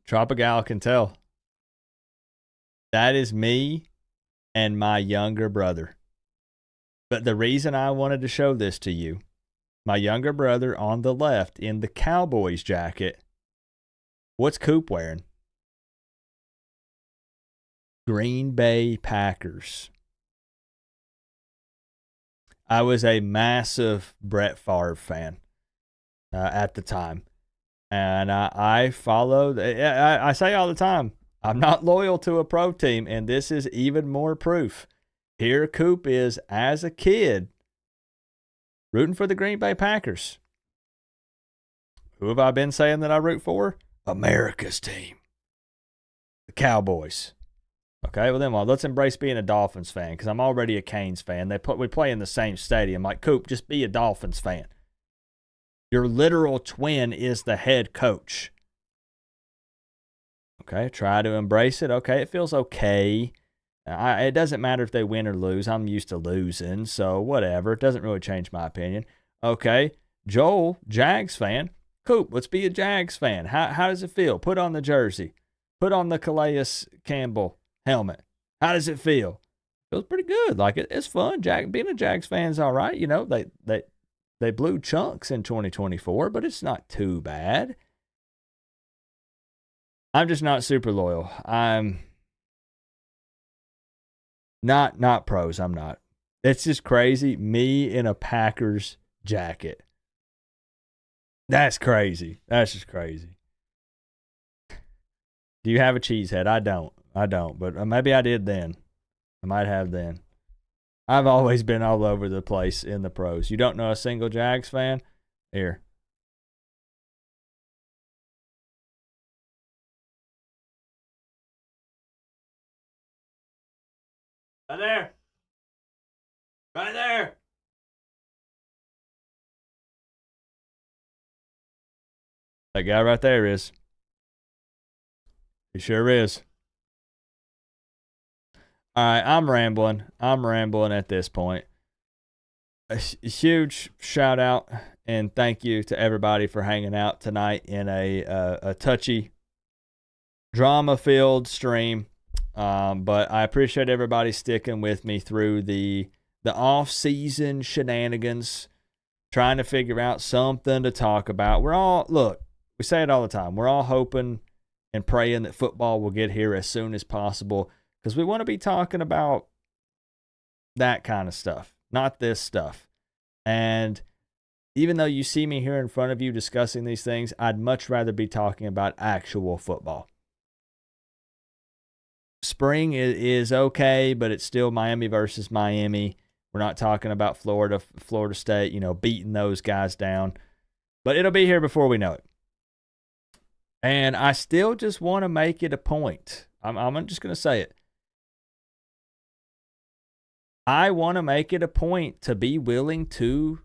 Tropical can tell. That is me and my younger brother. But the reason I wanted to show this to you, my younger brother on the left in the Cowboys jacket, what's Coop wearing? Green Bay Packers. I was a massive Brett Favre fan at the time. And I followed. I say all the time, I'm not loyal to a pro team, and this is even more proof. Here Coop is, as a kid, rooting for the Green Bay Packers. Who have I been saying that I root for? America's team. The Cowboys. Okay, well then, let's embrace being a Dolphins fan, because I'm already a Canes fan. We play in the same stadium. Like, Coop, just be a Dolphins fan. Your literal twin is the head coach. Okay, try to embrace it. Okay, it feels okay. It doesn't matter if they win or lose. I'm used to losing, so whatever. It doesn't really change my opinion. Okay, Joel, Jags fan. Coop, let's be a Jags fan. How does it feel? Put on the jersey. Put on the Calais Campbell helmet. How does it feel? Feels pretty good. Like, it's fun. Being a Jags fan is all right. You know, they blew chunks in 2024, but it's not too bad. I'm just not super loyal. I'm not pros. I'm not. It's just crazy. Me in a Packers jacket. That's crazy. That's just crazy. Do you have a cheese head? I don't. But maybe I did then. I might have then. I've always been all over the place in the pros. You don't know a single Jags fan? Here. Right there. Right there. That guy right there is. He sure is. All right, I'm rambling at this point. A huge shout out and thank you to everybody for hanging out tonight in a touchy, drama-filled stream. But I appreciate everybody sticking with me through the off-season shenanigans, trying to figure out something to talk about. We say it all the time. We're all hoping and praying that football will get here as soon as possible, because we want to be talking about that kind of stuff, not this stuff. And even though you see me here in front of you discussing these things, I'd much rather be talking about actual football. Spring is okay, but it's still Miami versus Miami. We're not talking about Florida State, beating those guys down. But it'll be here before we know it. And I still just want to make it a point. I'm just going to say it. I want to make it a point to be willing to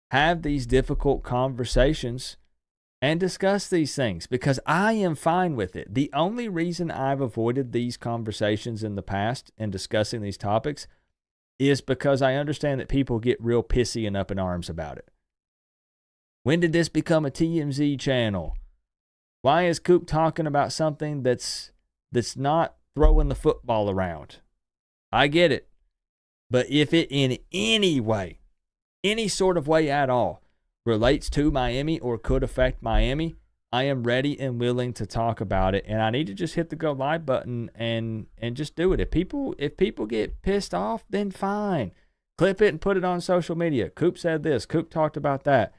have these difficult conversations and discuss these things, because I am fine with it. The only reason I've avoided these conversations in the past and discussing these topics is because I understand that people get real pissy and up in arms about it. When did this become a TMZ channel? Why is Coop talking about something that's not throwing the football around? I get it. But if it in any way, any sort of way at all, relates to Miami or could affect Miami, I am ready and willing to talk about it. And I need to just hit the go live button and just do it. If people get pissed off, then fine. Clip it and put it on social media. Coop said this. Coop talked about that.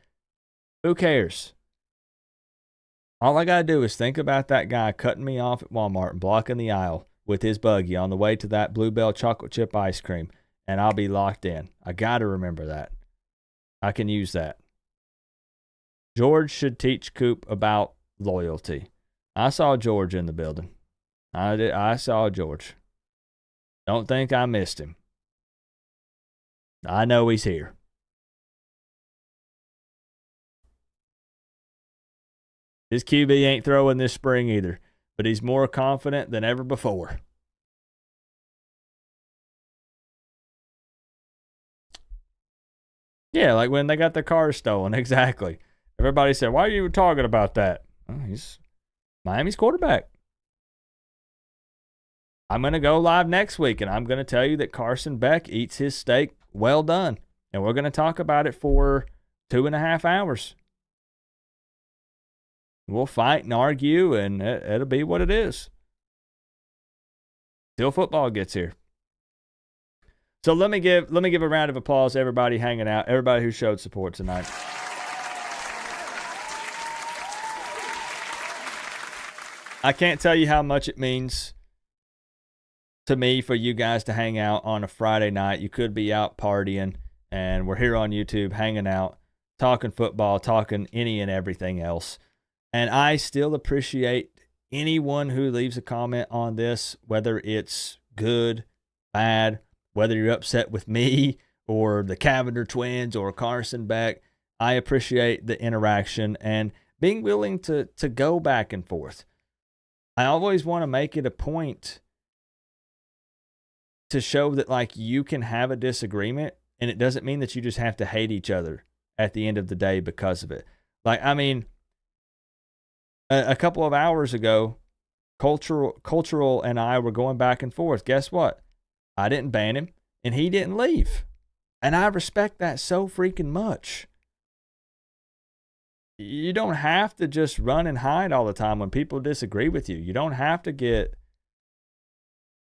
Who cares? All I got to do is think about that guy cutting me off at Walmart and blocking the aisle with his buggy on the way to that Bluebell chocolate chip ice cream, and I'll be locked in. I got to remember that. I can use that. George should teach Coop about loyalty. I saw George in the building. I saw George. Don't think I missed him. I know he's here. His QB ain't throwing this spring either, but he's more confident than ever before. Yeah, like when they got their cars stolen. Exactly. Everybody said, why are you talking about that? Well, he's Miami's quarterback. I'm going to go live next week, and I'm going to tell you that Carson Beck eats his steak well done. And we're going to talk about it for 2.5 hours. We'll fight and argue, and it'll be what it is. till football gets here. So let me give a round of applause to everybody hanging out, everybody who showed support tonight. I can't tell you how much it means to me for you guys to hang out on a Friday night. You could be out partying, and we're here on YouTube hanging out, talking football, talking any and everything else. And I still appreciate anyone who leaves a comment on this, whether it's good, bad, whether you're upset with me or the Cavender twins or Carson Beck. I appreciate the interaction and being willing to go back and forth. I always want to make it a point to show that, like, you can have a disagreement, and it doesn't mean that you just have to hate each other at the end of the day because of it. Like, I mean, a couple of hours ago, Cultural and I were going back and forth. Guess what? I didn't ban him, and he didn't leave. And I respect that so freaking much. You don't have to just run and hide all the time when people disagree with you. You don't have to get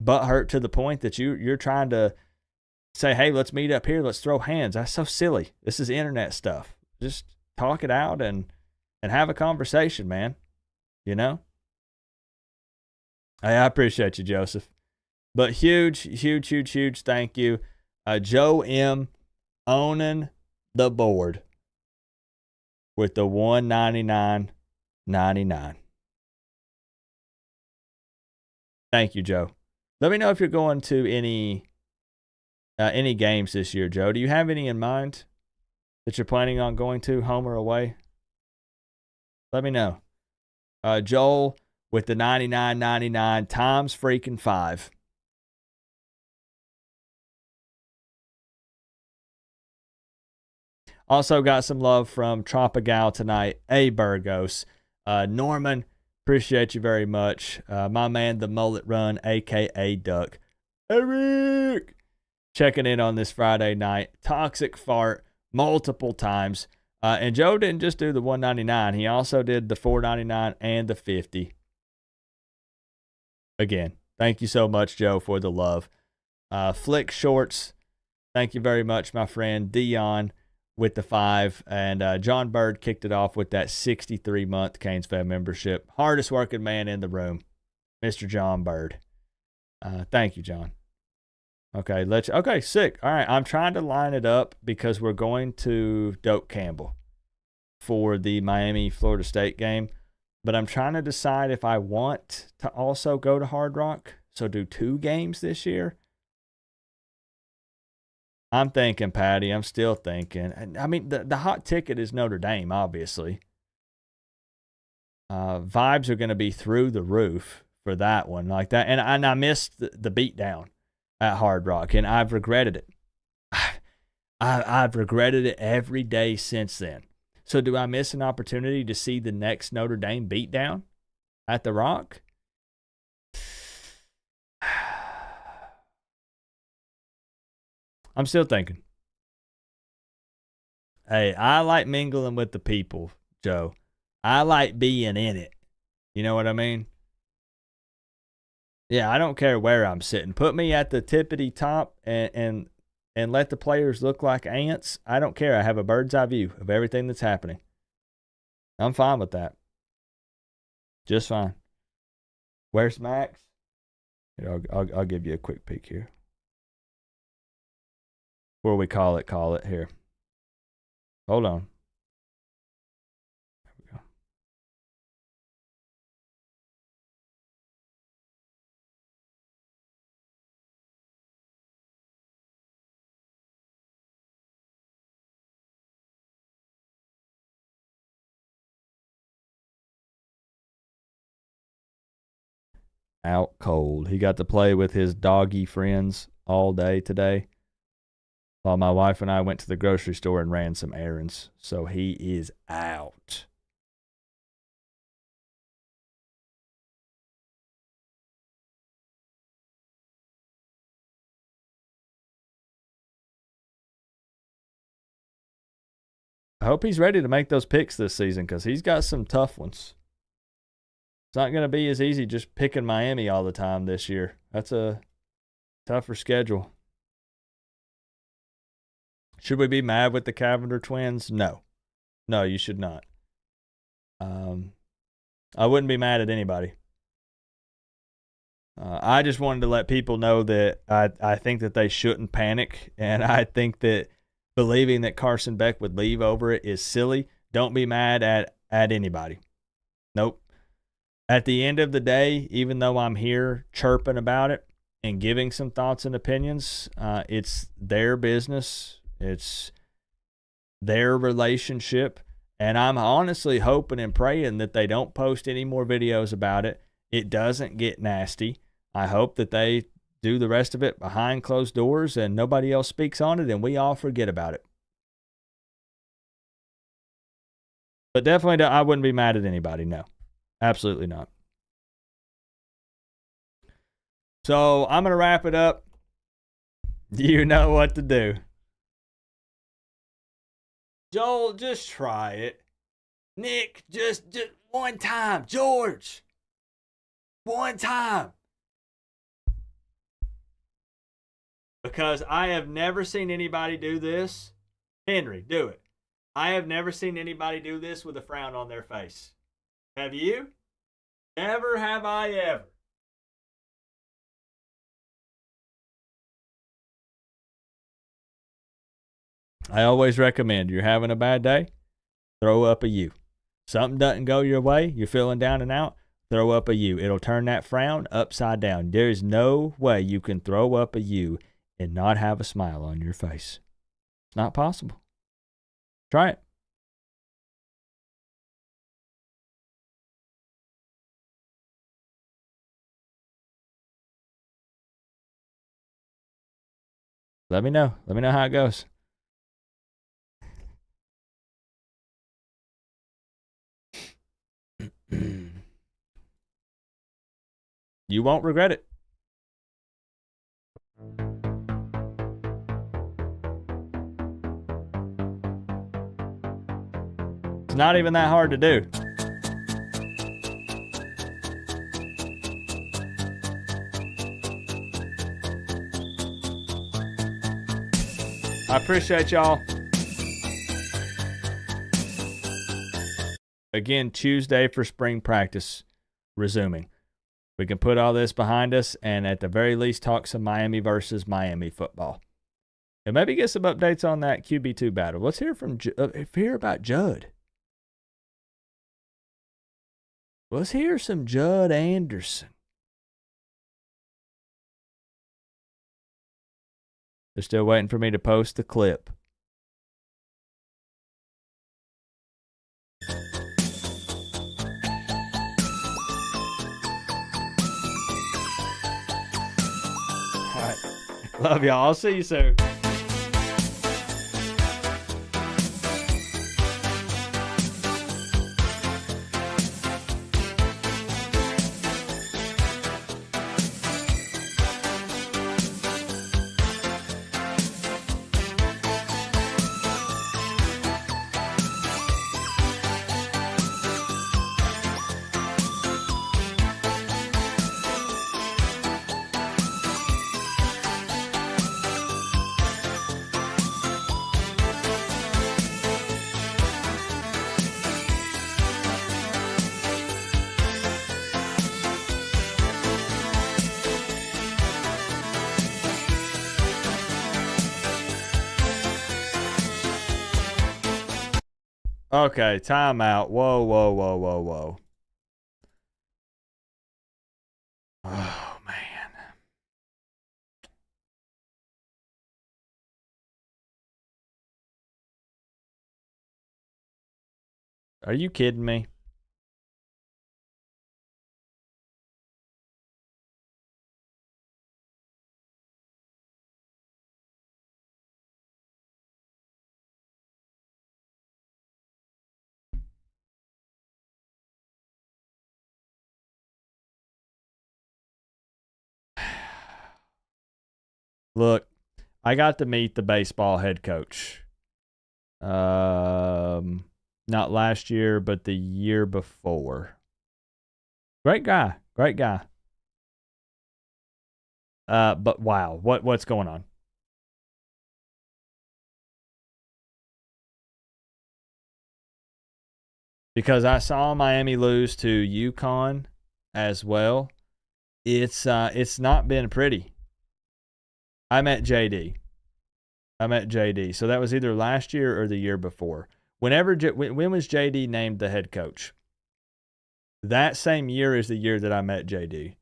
butthurt to the point that you're trying to say, hey, let's meet up here. Let's throw hands. That's so silly. This is internet stuff. Just talk it out and have a conversation, man. You know? Hey, I appreciate you, Joseph. But huge thank you. Joe M. owning the board with the $199.99. Thank you, Joe. Let me know if you're going to any games this year, Joe. Do you have any in mind that you're planning on going to, home or away? Let me know. Joel with the $99.99 times freaking 5. Also got some love from Tropigal tonight. A Burgos. Norman, appreciate you very much. My man, the Mullet Run, a.k.a. Duck. Eric! Checking in on this Friday night. Toxic Fart multiple times. And Joe didn't just do the $199. He also did the $4.99 and the $50. Again, thank you so much, Joe, for the love. Flick Shorts, thank you very much, my friend. Dion with the 5. And John Bird kicked it off with that 63-month Canes Fan membership. Hardest working man in the room, Mr. John Bird. Thank you, John. Okay, sick. All right, I'm trying to line it up because we're going to Doak Campbell for the Miami-Florida State game. But I'm trying to decide if I want to also go to Hard Rock, so do 2 games this year. I'm thinking, Patty. I'm still thinking. I mean, the hot ticket is Notre Dame, obviously. Vibes are going to be through the roof for that one, like that. And I missed the beatdown at Hard Rock, and I've regretted it. I've regretted it every day since then. So do I miss an opportunity to see the next Notre Dame beatdown at the Rock? I'm still thinking. Hey, I like mingling with the people, Joe. I like being in it. You know what I mean? Yeah, I don't care where I'm sitting. Put me at the tippity top and let the players look like ants. I don't care. I have a bird's eye view of everything that's happening. I'm fine with that. Just fine. Where's Max? Here, I'll give you a quick peek here. Before we call it here. Hold on. There we go. Out cold. He got to play with his doggy friends all day today, while my wife and I went to the grocery store and ran some errands. So he is out. I hope he's ready to make those picks this season because he's got some tough ones. It's not going to be as easy just picking Miami all the time this year. That's a tougher schedule. Should we be mad with the Cavender twins? No. No, you should not. I wouldn't be mad at anybody. I just wanted to let people know that I think that they shouldn't panic, and I think that believing that Carson Beck would leave over it is silly. Don't be mad at anybody. Nope. At the end of the day, even though I'm here chirping about it and giving some thoughts and opinions, it's their business. It's their relationship. And I'm honestly hoping and praying that they don't post any more videos about it. It doesn't get nasty. I hope that they do the rest of it behind closed doors and nobody else speaks on it and we all forget about it. But definitely, I wouldn't be mad at anybody. No, absolutely not. So I'm going to wrap it up. You know what to do. Joel, just try it. Nick, just one time. George, one time. Because I have never seen anybody do this. Henry, do it. I have never seen anybody do this with a frown on their face. Have you? Never have I ever. I always recommend you're having a bad day, throw up a U. Something doesn't go your way, you're feeling down and out, throw up a U. It'll turn that frown upside down. There's no way you can throw up a U and not have a smile on your face. It's not possible. Try it. Let me know. Let me know how it goes. You won't regret it. It's not even that hard to do. I appreciate y'all. Again, Tuesday for spring practice resuming. We can put all this behind us and at the very least talk some Miami versus Miami football. And maybe get some updates on that QB2 battle. Let's hear hear about Judd. Let's hear some Judd Anderson. They're still waiting for me to post the clip. All right. Love y'all. I'll see you soon. Okay, timeout. Whoa, whoa, whoa, whoa, whoa. Oh, man. Are you kidding me? Look, I got to meet the baseball head coach. Not last year, but the year before. Great guy. Great guy. But wow, what's going on? Because I saw Miami lose to UConn as well. It's not been pretty. I met JD. So that was either last year or the year before. When was JD named the head coach? That same year is the year that I met JD.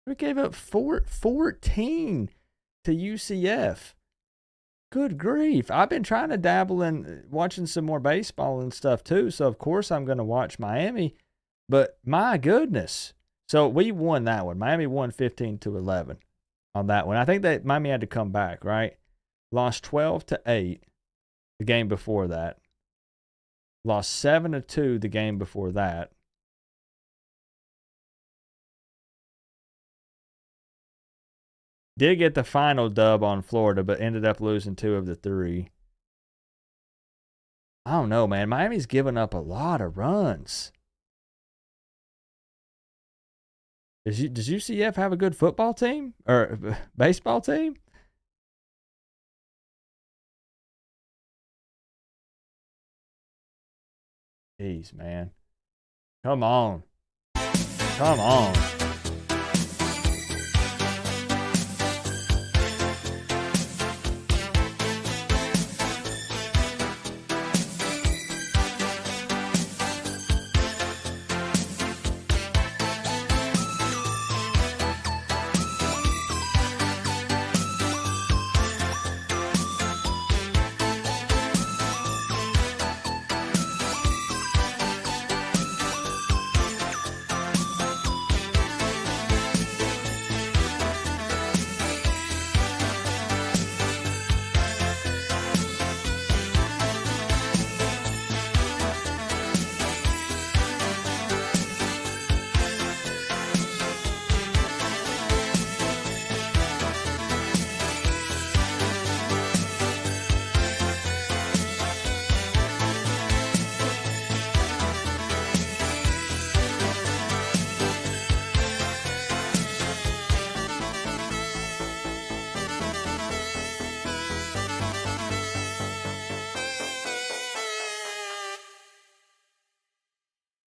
We gave up 14 to UCF. Good grief. I've been trying to dabble in watching some more baseball and stuff too, so of course I'm going to watch Miami, but my goodness. So we won that one. Miami won 15-11 on that one. I think that Miami had to come back, right? Lost 12-8 the game before that. Lost 7-2 the game before that. Did get the final dub on Florida, but ended up losing 2 of the 3. I don't know, man. Miami's given up a lot of runs. Does UCF have a good football team or baseball team? Jeez, man. Come on.